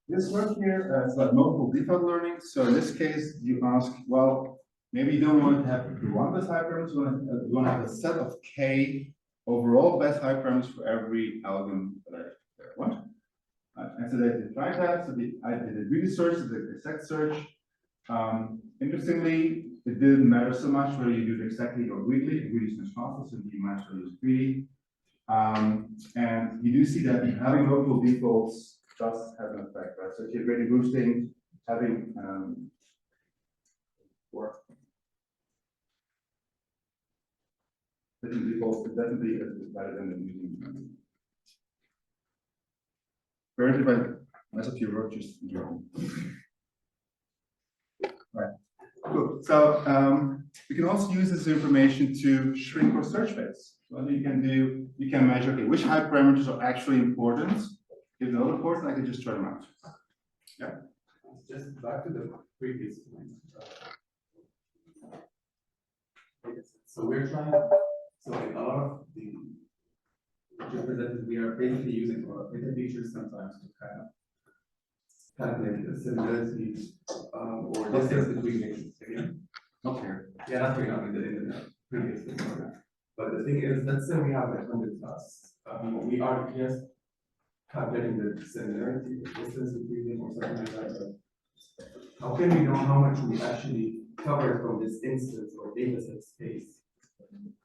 This work here is like multiple default learning. So in this case, you ask, well, maybe you don't want to have the one best hyperparameters, you want to have a set of k overall best hyperparameters for every algorithm that I want. And so they tried that. So I did a greedy search, the exact search. Interestingly, it didn't matter so much whether you do it exactly or greedily. Greedy is much faster, so you might as well use greedy. And you do see that having local defaults does have an effect, right? So if you're gradient boosting, having defaults is definitely better than using. Apparently, by most of your work just your right. Cool. So we can also use this information to shrink our search space. What you can do, you can measure, okay, which hyperparameters are actually important. If they're not important, I can just try them out. Yeah. Just back to the previous point. So we're trying, so in a lot of the represented, we are basically using our data features sometimes to kind of calculate the similarity or distance between nations. Again, Not here. yeah, not here, in the previous thing. But the thing is, let's say we have like 100 tasks. We are just calculating the similarity, the distance between them, or something like that. But how can we know how much we actually covered from this instance or data set space?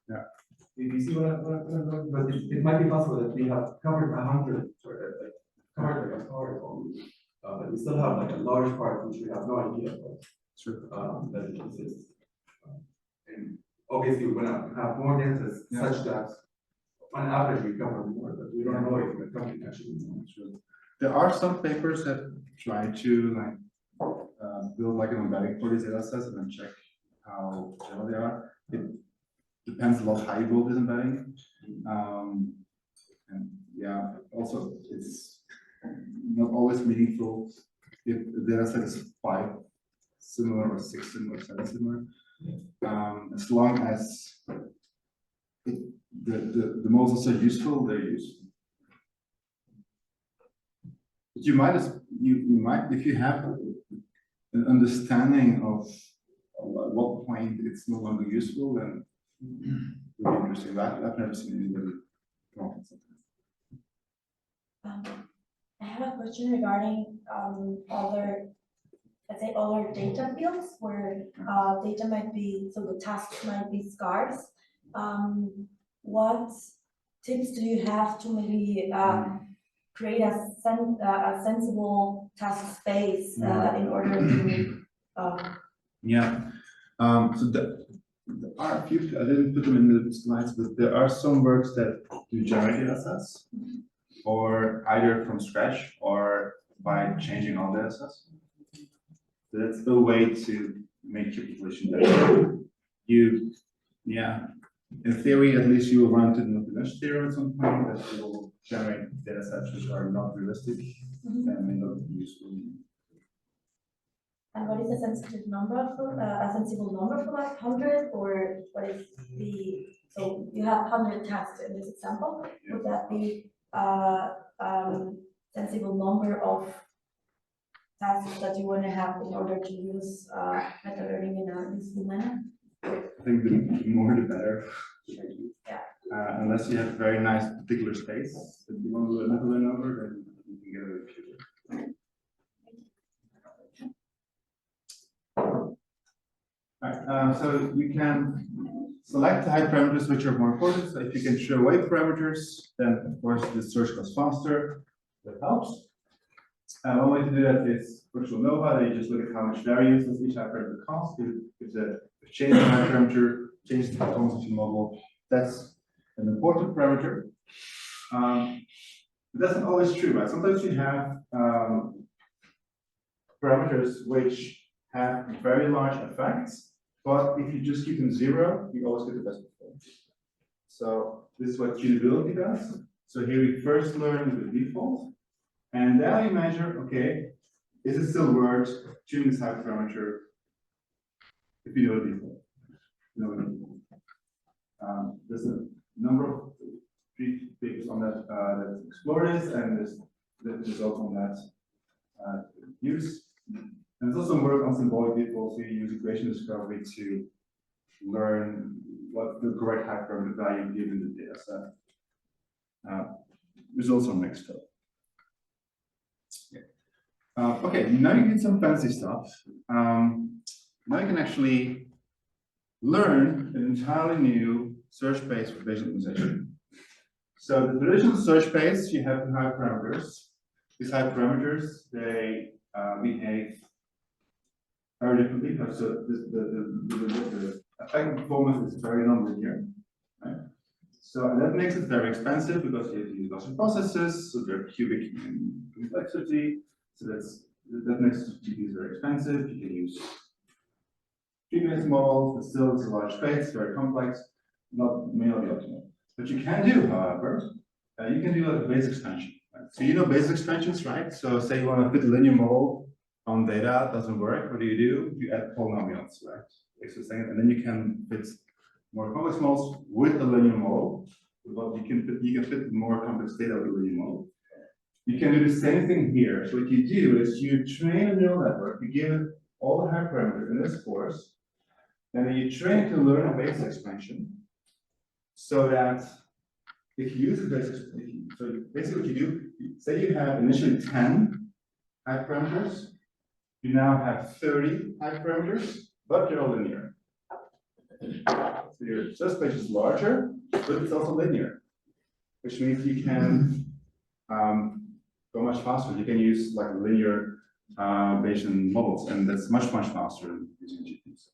Yeah. Do you see what I'm doing? But it might be possible that we have covered 100, like covered like a part only, but we still have like a large part which we have no idea of. Sure. That it exists. And obviously, we're gonna have more data such that on average we cover more, but we don't know if the company actually knows. There are some papers that try to like build like an embedding for these data sets and then check how general they are. It depends a lot how you build this embedding. And yeah, also it's not always meaningful if the data set is 5 similar or 6 similar or 7 similar. As long as the models are useful, they're useful. But you might if you have an understanding of at what point it's no longer useful, then it would be interesting. I've never seen anybody come up with something. I have a question regarding other, let's say, other data fields where data might be, so the tasks might be scarce. What tips do you have to maybe create a sensible task space in order to? Yeah. So there are a few. I didn't put them in the slides, but there are some works that do generate data sets, or either from scratch or by changing all data sets. So that's the way to make your population better. In theory, at least you will run into the not-to-mesh theorem at some point that will generate data sets which are not realistic and may not be useful. And what is a sensitive number for a sensible number for like 100, or what is the, so you have 100 tasks in this example, would that be sensible number of tasks that you want to have in order to use meta learning in a useful manner? I think the more the better. Yeah. Unless you have a very nice particular space that you want to learn over, then you can get a computer. Right, so you can select the hyperparameters which are more important. So if you can throw away parameters, then of course the search goes faster. That helps. One way to do that is virtual nova. You just look at how much variance does each hyperparameter cost. If change the hyperparameter, change the performance of your model, that's an important parameter. But that's not always true, right? Sometimes you have parameters which have very large effects, but if you just keep them zero, you always get the best performance. So this is what tunability does. So here we first learn the default, and then we measure, okay, is it still worth tuning this hyperparameter if you know the default? There's a number of papers on that that explore this, and there's the results on that use. And there's also work on symbolic defaults. We use equation discovery to learn what the correct hyperparameter value given the data set. Results are mixed up. Okay, now you get some fancy stuff. Now you can actually learn an entirely new search space for visualization. So the traditional search space, you have the hyperparameters. These hyperparameters, they behave very differently. So the effective performance is very nonlinear, right? So that makes it very expensive because you have to use lots of processes, so they're cubic in complexity. So that makes GPUs very expensive. You can use previous models, but still it's a large space, very complex, may not be optimal. What you can do, however, you can do like a base expansion. Right? So you know base expansions, right? So say you want to fit a linear model on data, it doesn't work. What do? You add polynomials, right? And then you can fit more complex models with a linear model. But you can fit more complex data with a linear model. You can do the same thing here. So what you do is you train a neural network, you give it all the hyperparameters in this course, and then you train it to learn a base expansion, so that if you use a base expansion, so basically what you do, say you have initially 10 hyperparameters, you now have 30 hyperparameters, but they're all linear. So your search space is larger, but it's also linear, which means you can go much faster. You can use like linear Bayesian models, and that's much faster than using GPUs.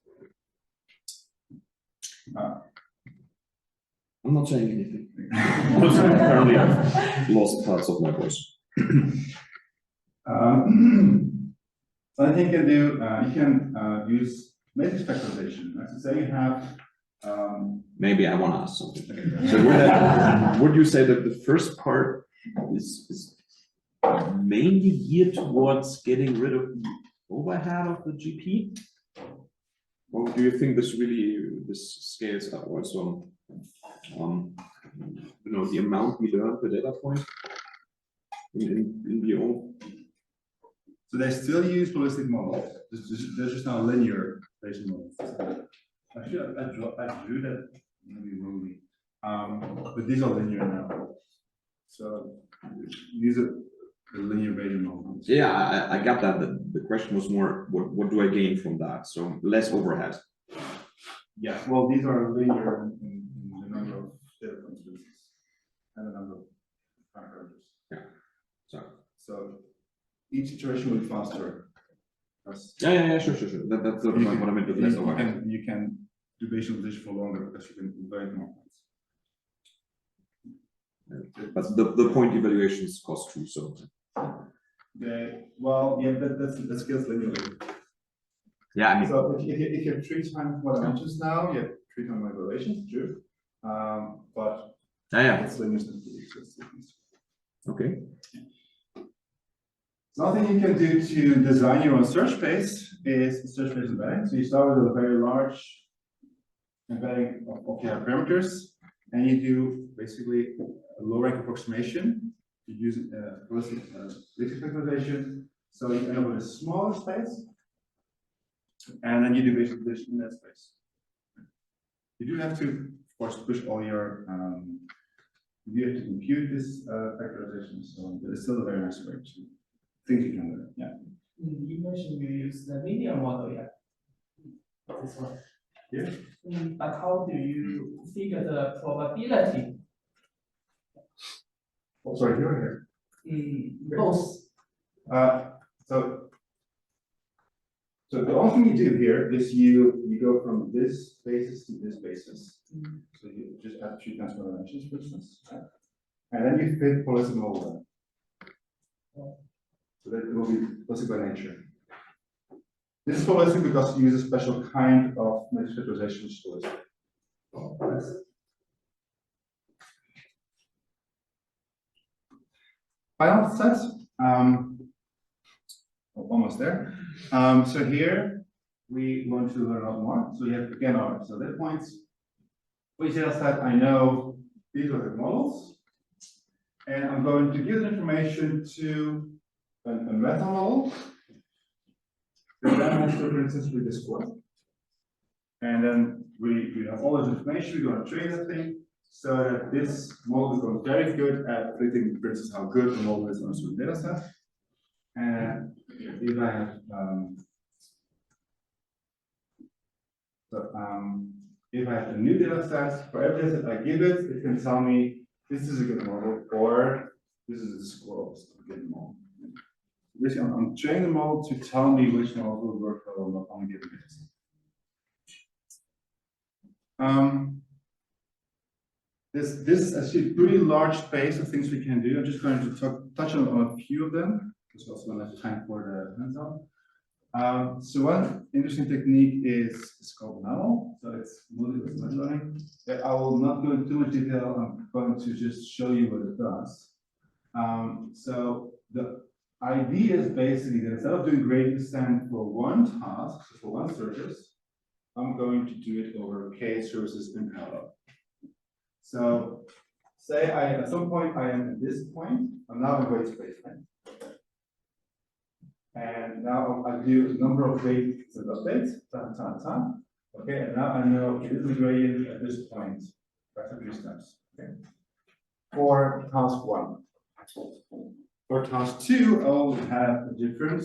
I'm not saying anything. Also, apparently I've lost parts of my voice. So I think you can use matrix factorization. Right? So say you have Maybe I want to ask something. So would you say that the first part is mainly geared towards getting rid of the overhead of the GP? Or do you think this scales up also? The amount we learn per data point in VO. So they still use holistic models. There's just now linear Bayesian models. Actually, I drew that maybe wrongly. But these are linear now. So these are the linear Bayesian models. Yeah, I got that. The question was more, what do I gain from that? So less overhead. Yeah, well, these are linear in the number of data points and the number of parameters. Yeah. So each iteration will be faster. Yeah, sure. That's what I meant with less overhead. You can do visualization for longer because you can invite more points. But the point evaluations cost too, so. That scales linearly. Yeah, I mean. So if you have 3 times what I mentioned now, you have 3 times more evaluations, true. But it's linear. Okay. Another thing you can do to design your own search space is search space embedding. So you start with a very large embedding of your parameters, and you do basically a low rank approximation. You use holistic factorization. So you end up with a smaller space, and then you do visualization in that space. You do have to, of course, push all your you have to compute this factorization. So it's still a very nice way to think you can learn. Yeah. You mentioned you use the linear model, yeah. This one. Yeah. But how do you figure the probability? Oh, sorry, you're here. Both. So the only thing you do here is you go from this basis to this basis. So you just add 3 times more dimensions, for instance, right? And then you fit holistic model. So that it will be holistic by nature. This is holistic because it uses a special kind of matrix factorization, which is holistic. Final set, almost there. So here we want to learn a lot more. So we have again our data points. We just said I know these are the models, and I'm going to give the information to a meta model. The then has to, for instance, with this score. And then we have all this information, we're going to train that thing so that this model becomes very good at predicting, for instance, how good the model is on a certain data set. And if I have if I have a new data set, for every data set I give it, it can tell me this is a good model or this is a score of a good model. Basically, I'm training the model to tell me which model will work well on a given data set. This is actually a pretty large space of things we can do. I'm just going to touch on a few of them, because we also don't have time for the hands-on. So one interesting technique is called ML. So it's multiple machine learning. I will not go into too much detail. I'm going to just show you what it does. So the idea is basically that instead of doing gradient descent for one task, so for one service, I'm going to do it over k services in parallel. So say at some point I am at this point, I'm now in weight space, right? And now I do a number of weights and updates, time. Okay, and now I know it is a gradient at this point, that's 3 steps. Okay. For task 1. For task 2, I will have a different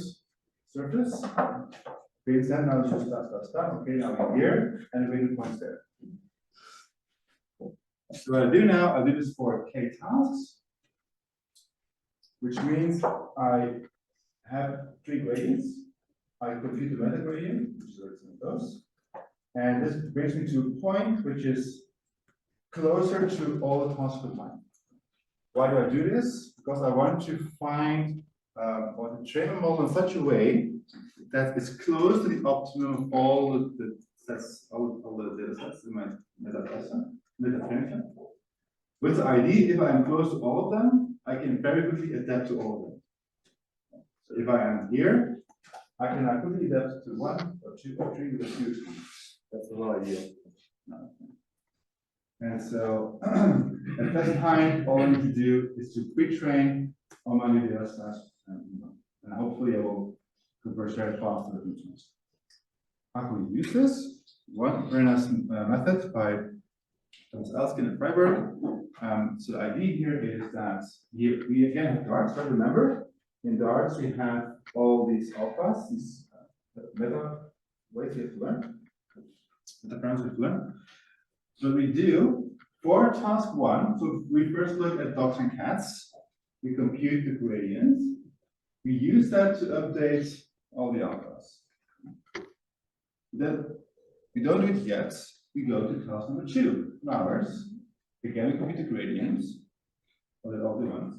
surface. Gradient descent, now it's just stuff. Okay, now I'm here, and the gradient points there. So what I do now, I do this for k tasks, which means I have 3 gradients. I compute the meta gradient, which is where it's in those. And this brings me to a point which is closer to all the tasks of mine. Why do I do this? Because I want to find or to train a model in such a way that it's close to the optimum of all the sets, all the data sets in my meta training. With the idea, if I am close to all of them, I can very quickly adapt to all of them. So if I am here, I can quickly adapt to 1 or 2 or 3 or 2. That's the whole idea. And so at that time, all I need to do is to pre-train all my new data sets, and hopefully I will converge very fast to the features. How can we use this? One very nice method by Thomas Elskin and Freiberg. So the idea here is that here we again have darts, right? Remember, in darts we have all these alphas, these meta weights we have to learn, meta parameters we have to learn. So we do for task 1, so we first look at dogs and cats, we compute the gradients, we use that to update all the alphas. Then we don't do it yet, we go to task number 2, flowers. Again, we compute the gradients, or all the ones.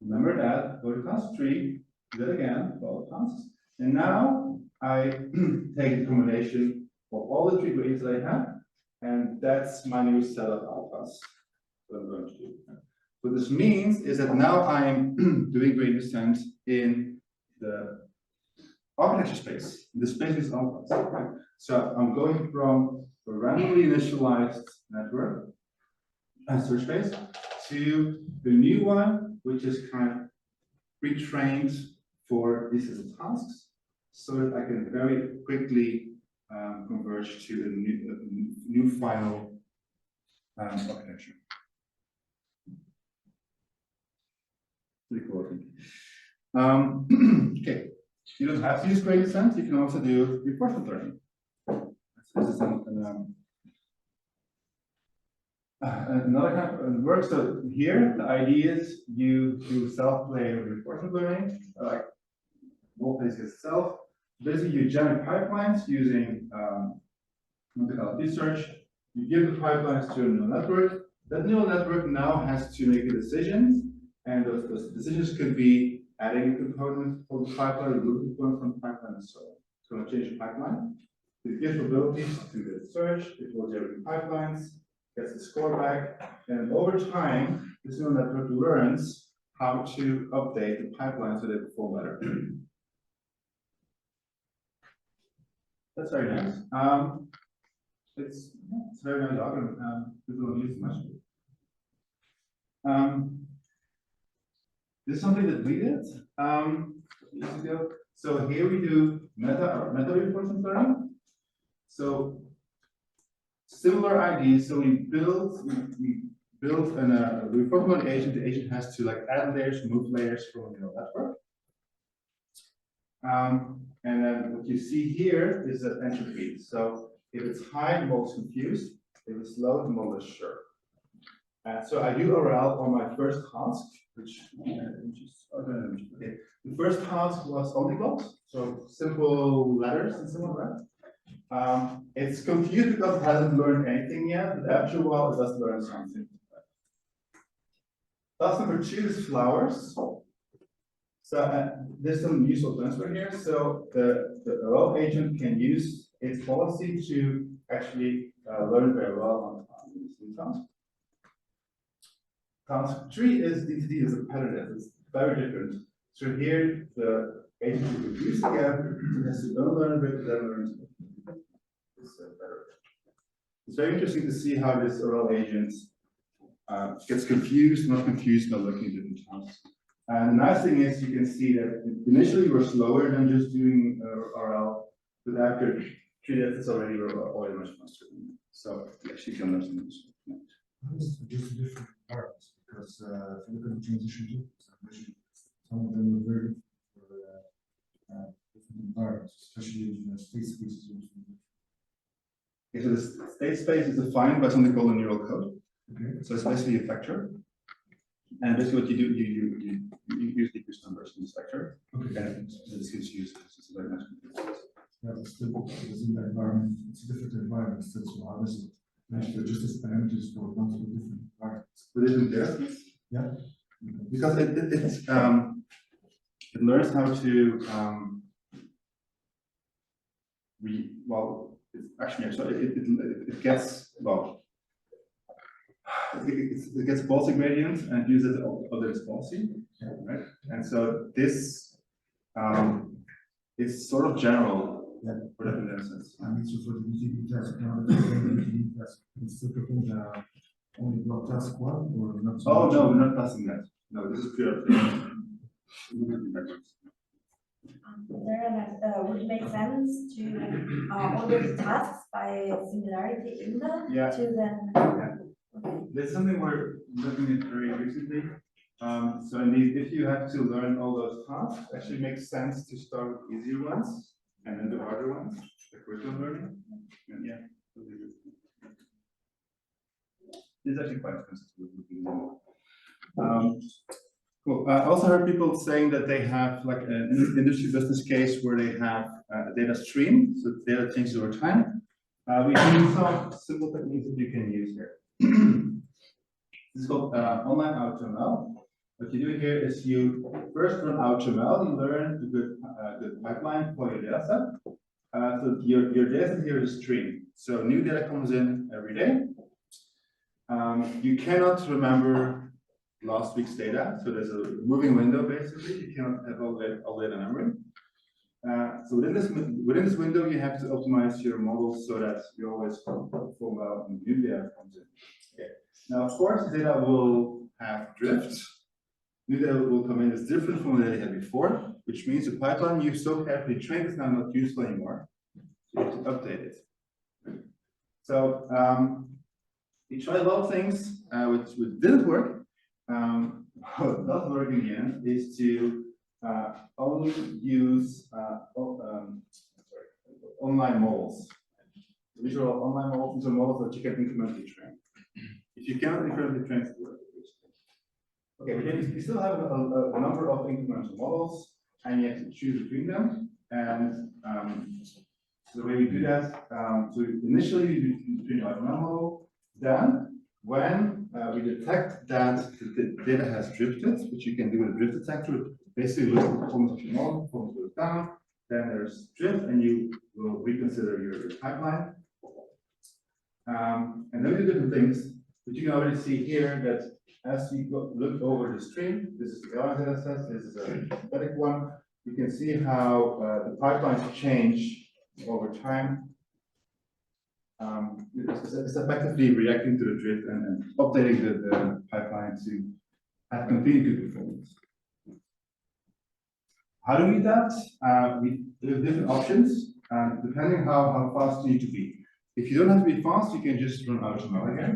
Remember that, go to task 3, do that again, for all the tasks. And now I take the combination of all the 3 gradients that I have, and that's my new set of alphas. What I'm going to do. What this means is that now I'm doing gradient descent in the architecture space, in the space with alphas. Right? So I'm going from a randomly initialized network, search space, to the new one, which is kind of pre-trained for these as tasks, so that I can very quickly converge to a new final architecture. Pretty cool, I think. Okay, you don't have to use gradient descent. You can also do reinforcement learning. This is another kind of work. So here, the idea is you do self-play reinforcement learning, like whole place itself. Basically, you generate pipelines using multi-cloud research. You give the pipelines to a neural network. That neural network now has to make decisions, and those decisions could be adding a component from the pipeline, removing a component from the pipeline, and so on. going to change the pipeline. It gives abilities to the search, it will generate pipelines, gets the score back, and over time, this neural network learns how to update the pipeline so they perform better. That's very nice. It's a very nice algorithm. People don't use it much. This is something that we did years ago. So here we do meta reinforcement learning. So similar ideas. So we built a reinforcement agent. The agent has to like add layers, move layers from a neural network. And then what you see here is that entropy. So if it's high, the model is confused. If it's low, the model is sure. So I do RL on my first task, which okay. The first task was only blocks, so simple letters and similar that. It's confused because it hasn't learned anything yet, but after a while it does learn something. Task number 2 is flowers. So there's some useful transfer here. So the RL agent can use its policy to actually learn very well on these new tasks. Task 3 is repetitive. It's very different. So here the agent will reduce again, it has to unlearn a bit, then learn it's better. It's very interesting to see how this RL agent gets confused, not confused by looking at different tasks. And the nice thing is you can see that initially we're slower than just doing RL, but after 3 days it's already much faster. So you actually can learn something. Just different environments, because if you look at the transition tools, some of them are very different environments, especially in state spaces. Okay, so the state space is defined by something called a neural code. Okay. So it's basically a vector. And basically what you do, you use equals numbers in this vector. Okay. And this gives you it's a very nice computer. Yeah, but still, it's in the environment, it's a different environment, still, so how does it measure just as parameters for multiple different environments? With different characters? Yeah. Because it learns how to it's actually so it gets it gets policy gradient and uses it over its policy, right? And so this is sort of general for different instances. And it's for the BTB task, now the BTB task, it's still performed only block task 1 or not? Oh no, we're not passing that. No, this is pure. Would it make sense to order the tasks by similarity in them Yeah. to then? Yeah. Okay. This is something we're looking at very recently. So indeed, if you have to learn all those tasks, it actually makes sense to start with easier ones and then the harder ones, the curriculum learning. And yeah, this is actually quite expensive. Cool. I also heard people saying that they have like an industry business case where they have a data stream, so the data changes over time. We do some simple techniques that you can use here. This is called online AutoML. What you do here is you first run AutoML, you learn a good pipeline for your data set. So your data set here is a stream. So new data comes in every day. You cannot remember last week's data, so there's a moving window basically. You cannot have all data memory. So within this window, you have to optimize your models so that you always perform well when new data comes in. Okay. Now, of course, data will have drift. New data will come in that's different from the data you had before, which means the pipeline you so carefully trained is now not useful anymore. So you have to update it. So we tried a lot of things which didn't work. What does work in the end is to only use online models. These are all online models. These are models that you can incrementally train. If you cannot incrementally train, it works. Okay, but then you still have a number of incremental models, and you have to choose between them. And the way we do that, so initially we train our model. Then, when we detect that the data has drifted, which you can do with a drift detector, basically looks at the performance of your model, performance goes down, Then there's drift, and you will reconsider your pipeline. And then we do different things, but you can already see here that as you look over the stream, this is the airline data set, this is a synthetic one, you can see how the pipelines change over time. It's effectively reacting to the drift and updating the pipeline to have continued good performance. How do we do that? We have different options, depending how fast you need to be. If you don't have to be fast, you can just run AutoML again.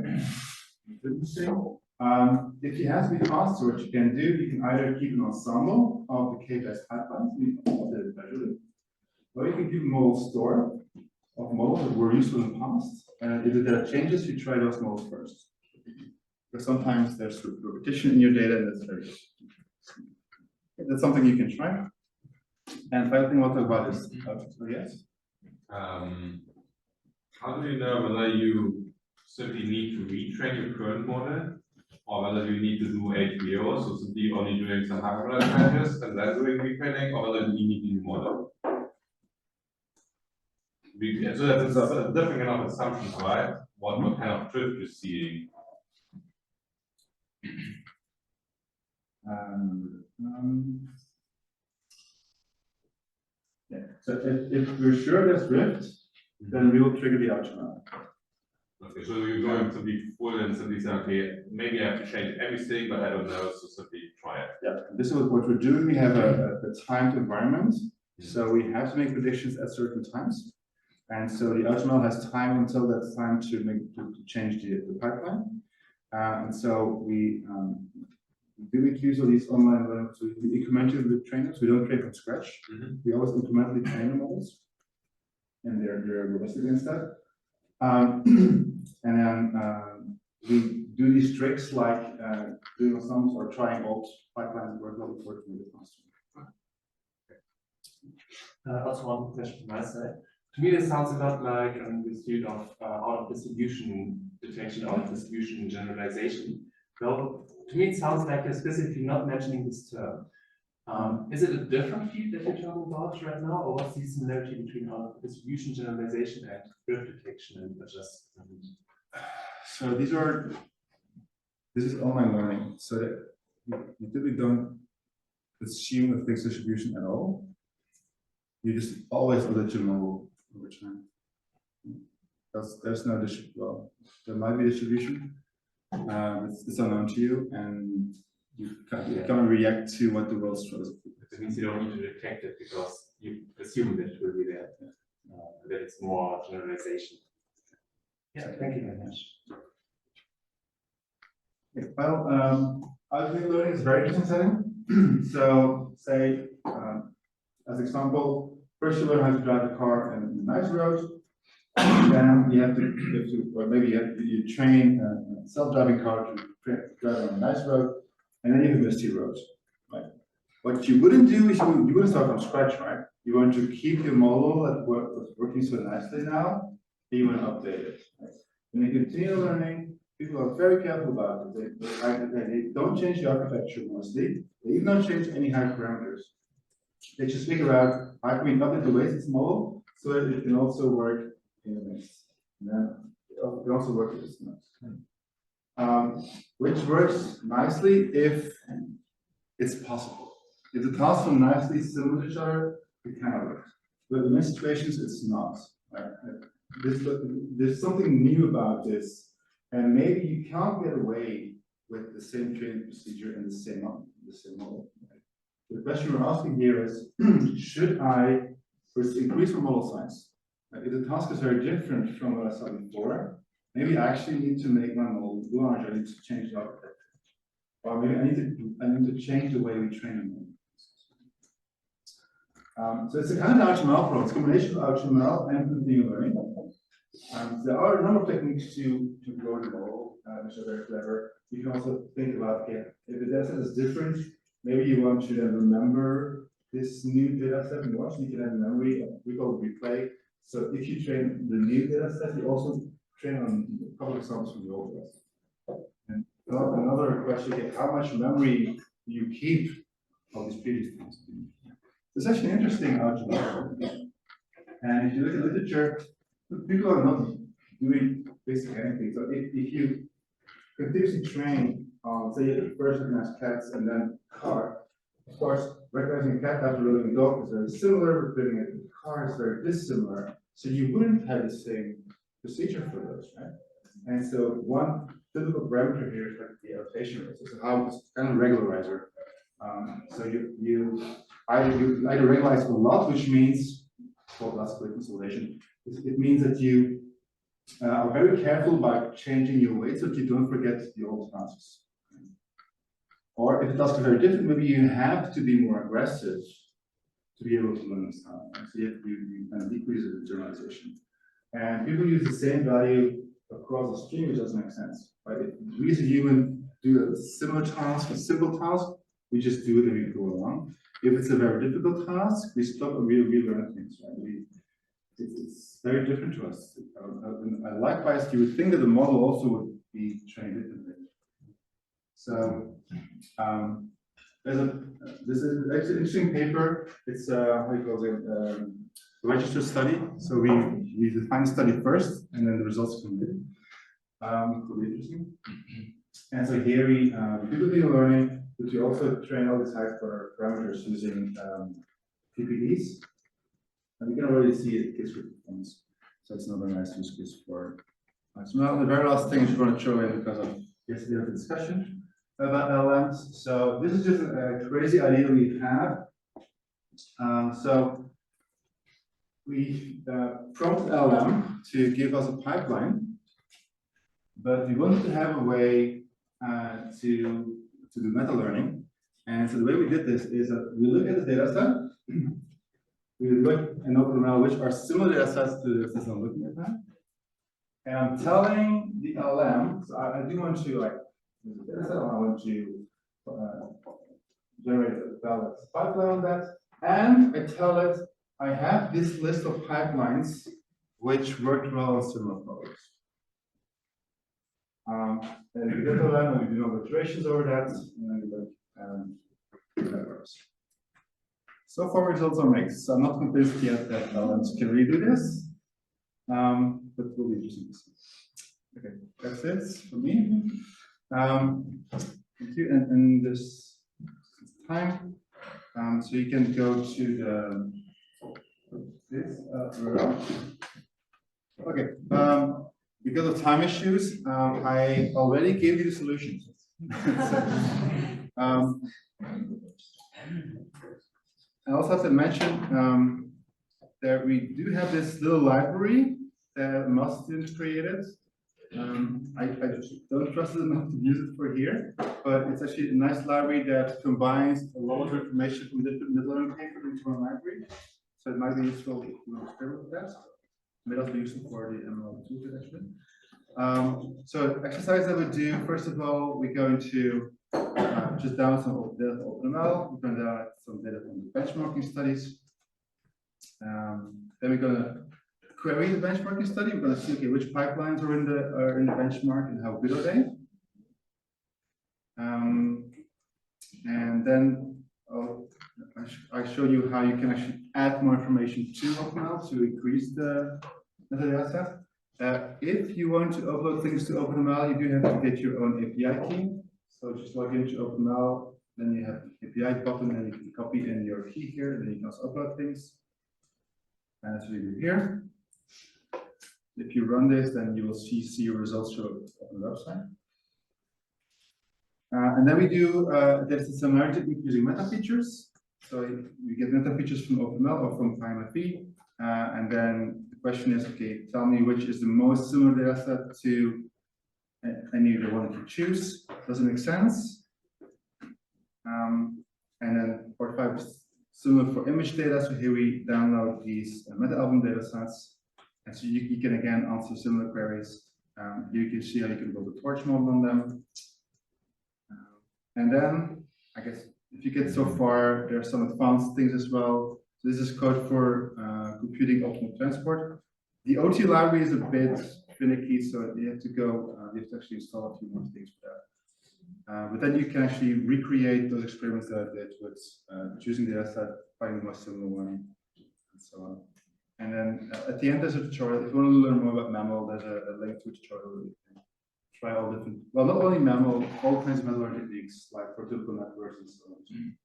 If you have to be faster, what you can do, you can either keep an ensemble of the KPIs pipelines, or you can keep a model store of models that were useful in the past. And if there are changes, you try those models first. Because sometimes there's repetition in your data, and that's something you can try. And final thing I'll talk about is yes. How do you know whether you simply need to retrain your current model, or whether you need to do HBO, so simply only doing some hardware changes and then doing retraining, or whether you need a new model? So that's a different kind of assumptions, right? What kind of drift you're seeing? Yeah. So if we're sure there's drift, then we will trigger the AutoML. Okay, so you're going to be full and simply say, okay, maybe I have to change everything, but I don't know, so simply try it. Yeah, this is what we're doing. We have a timed environment, so we have to make predictions at certain times. And so the AutoML has time until that time to change the pipeline. And so we do make use of these online learning. So we incrementally train them. So we don't train from scratch. We always incrementally train the models, and they're robust against that. And then we do these tricks like doing sums or trying old pipelines work not before to make it faster. Also one question from my side. To me, this sounds a lot like the field of out of distribution detection, out of distribution generalization. Though to me, it sounds like you're specifically not mentioning this term. Is it a different field that you're talking about right now, or what's the similarity between out of distribution generalization and drift detection and adjustment? So this is online learning, so that you typically don't assume a fixed distribution at all. You just always let your model over time. There's no distribution. Well, there might be distribution. It's unknown to you, and you can't react to what the world throws. It means you don't need to detect it because you assume that it will be there. That it's more generalization. Yeah, thank you very much. Okay, well, algorithmic learning is a very interesting setting. So, say, as example, first you learn how to drive a car in a nice road. Then you have to, or maybe you train a self-driving car to drive on a nice road, and then you have a misty road. Right? What you wouldn't do is you wouldn't start from scratch, right? You want to keep your model that was working so nicely now, and you want to update it. Right? When you continue learning, people are very careful about it. They don't change the architecture mostly. They even don't change any high parameters. They just figure out how can we update the weights model so that it can also work in the mix. And then it can also work with this mix. Which works nicely if it's possible. If the tasks are nicely similar to each other, it kind of works. But in many situations, it's not. Right? There's something new about this, and maybe you can't get away with the same training procedure and the same model. Right? The question we're asking here is, should I first increase my model size? If the task is very different from what I saw before, maybe I actually need to make my model larger. I need to change the architecture, or maybe I need to change the way we train the model. So it's a kind of AutoML problem. It's a combination of AutoML and continuous learning. There are a number of techniques to grow the model, which are very clever. You can also think about, okay, if the data set is different, maybe you want to then remember this new data set more, so you can have memory. We call it replay. So if you train the new data set, you also train on a couple of examples from the old data set. And another question, okay, how much memory do you keep of these previous things? It's actually interesting algebra. And if you look at literature, people are not doing basically anything. So if you continuously train on, say, you first recognize cats and then car, of course, recognizing a cat after learning a dog is very similar, but doing it in a car is very dissimilar. So you wouldn't have the same procedure for those, right? And so one typical parameter here is like the adaptation rate. So how it's kind of regularizer. So you either regularize a lot, which means for classical consolidation, it means that you are very careful by changing your weight so that you don't forget the old tasks. Or if the task is very different, maybe you have to be more aggressive to be able to learn this task. So you kind of decrease the generalization. And people use the same value across the stream, which doesn't make sense, right? If we as a human do a similar task, a simple task, we just do it and we go along. If it's a very difficult task, we stop and we relearn things, right? It's very different to us. Likewise, you would think that the model also would be trained differently. So this is actually an interesting paper. It's how you call it, register study. So we define the study first, and then the results come in. Could be interesting. And so here we do the learning, but we also train all these hyperparameters using PPDs. And we can already see it gives good performance. So it's another nice use case for. So now the very last thing I just want to show in because of yesterday's discussion about LLMs. So this is just a crazy idea we have. So we prompt LLM to give us a pipeline, but we wanted to have a way to do meta learning. And so the way we did this is that we look at the data set, we look in AutoML which are similar data sets to the system I'm looking at now. And I'm telling the LLM, so I do want to like data set, I want to generate a valid pipeline on that, and I tell it I have this list of pipelines which worked well on similar problems. And we get to them and we do no iterations over that, and then that works. So far, results are mixed. So I'm not convinced yet that LLMs can really do this, but we'll be interesting to see. Okay, that's it for me. Thank you. And this time, so you can go to this. Okay. Because of time issues, I already gave you the solutions. I also have to mention that we do have this little library that most students created. I don't trust it enough to use it for here, but it's actually a nice library that combines a lot of information from different mid-learning papers into one library. So it might be useful if you want to experiment with that. May also be useful for the ML toolkit actually. So exercise that we do, first of all, we're going to just download some data from AutoML. We're going to download some data from the benchmarking studies. Then we're going to query the benchmarking study. We're going to see, okay, which pipelines are in the benchmark and how good are they. And then I show you how you can actually add more information to AutoML to increase the data set. If you want to upload things to OpenML, you do have to get your own API key. So just log into OpenML, then you have the API button, and you can copy in your key here, and then you can also upload things. And that's what you do here. If you run this, then you will see your results show up on the website. And then we do there's a similarity using meta features. So you get meta features from OpenML or from PyMFE. And then the question is, okay, tell me which is the most similar data set to any of the one that you choose. Does it make sense? And then part 5 is similar for image data. So here we download these meta album data sets. And so you can again answer similar queries. Here you can see how you can build a torch model on them. And then, I guess, if you get so far, there are some advanced things as well. So this is code for computing optimal transport. The OT library is a bit finicky, so you have to go, you have to actually install a few more things for that. But then you can actually recreate those experiments that I did with choosing the data set, finding the most similar one, and so on. And then at the end, there's a tutorial. If you want to learn more about MAML, there's a link to a tutorial where you can try all different, well, not only MAML, all kinds of ML techniques, like for typical networks and so on.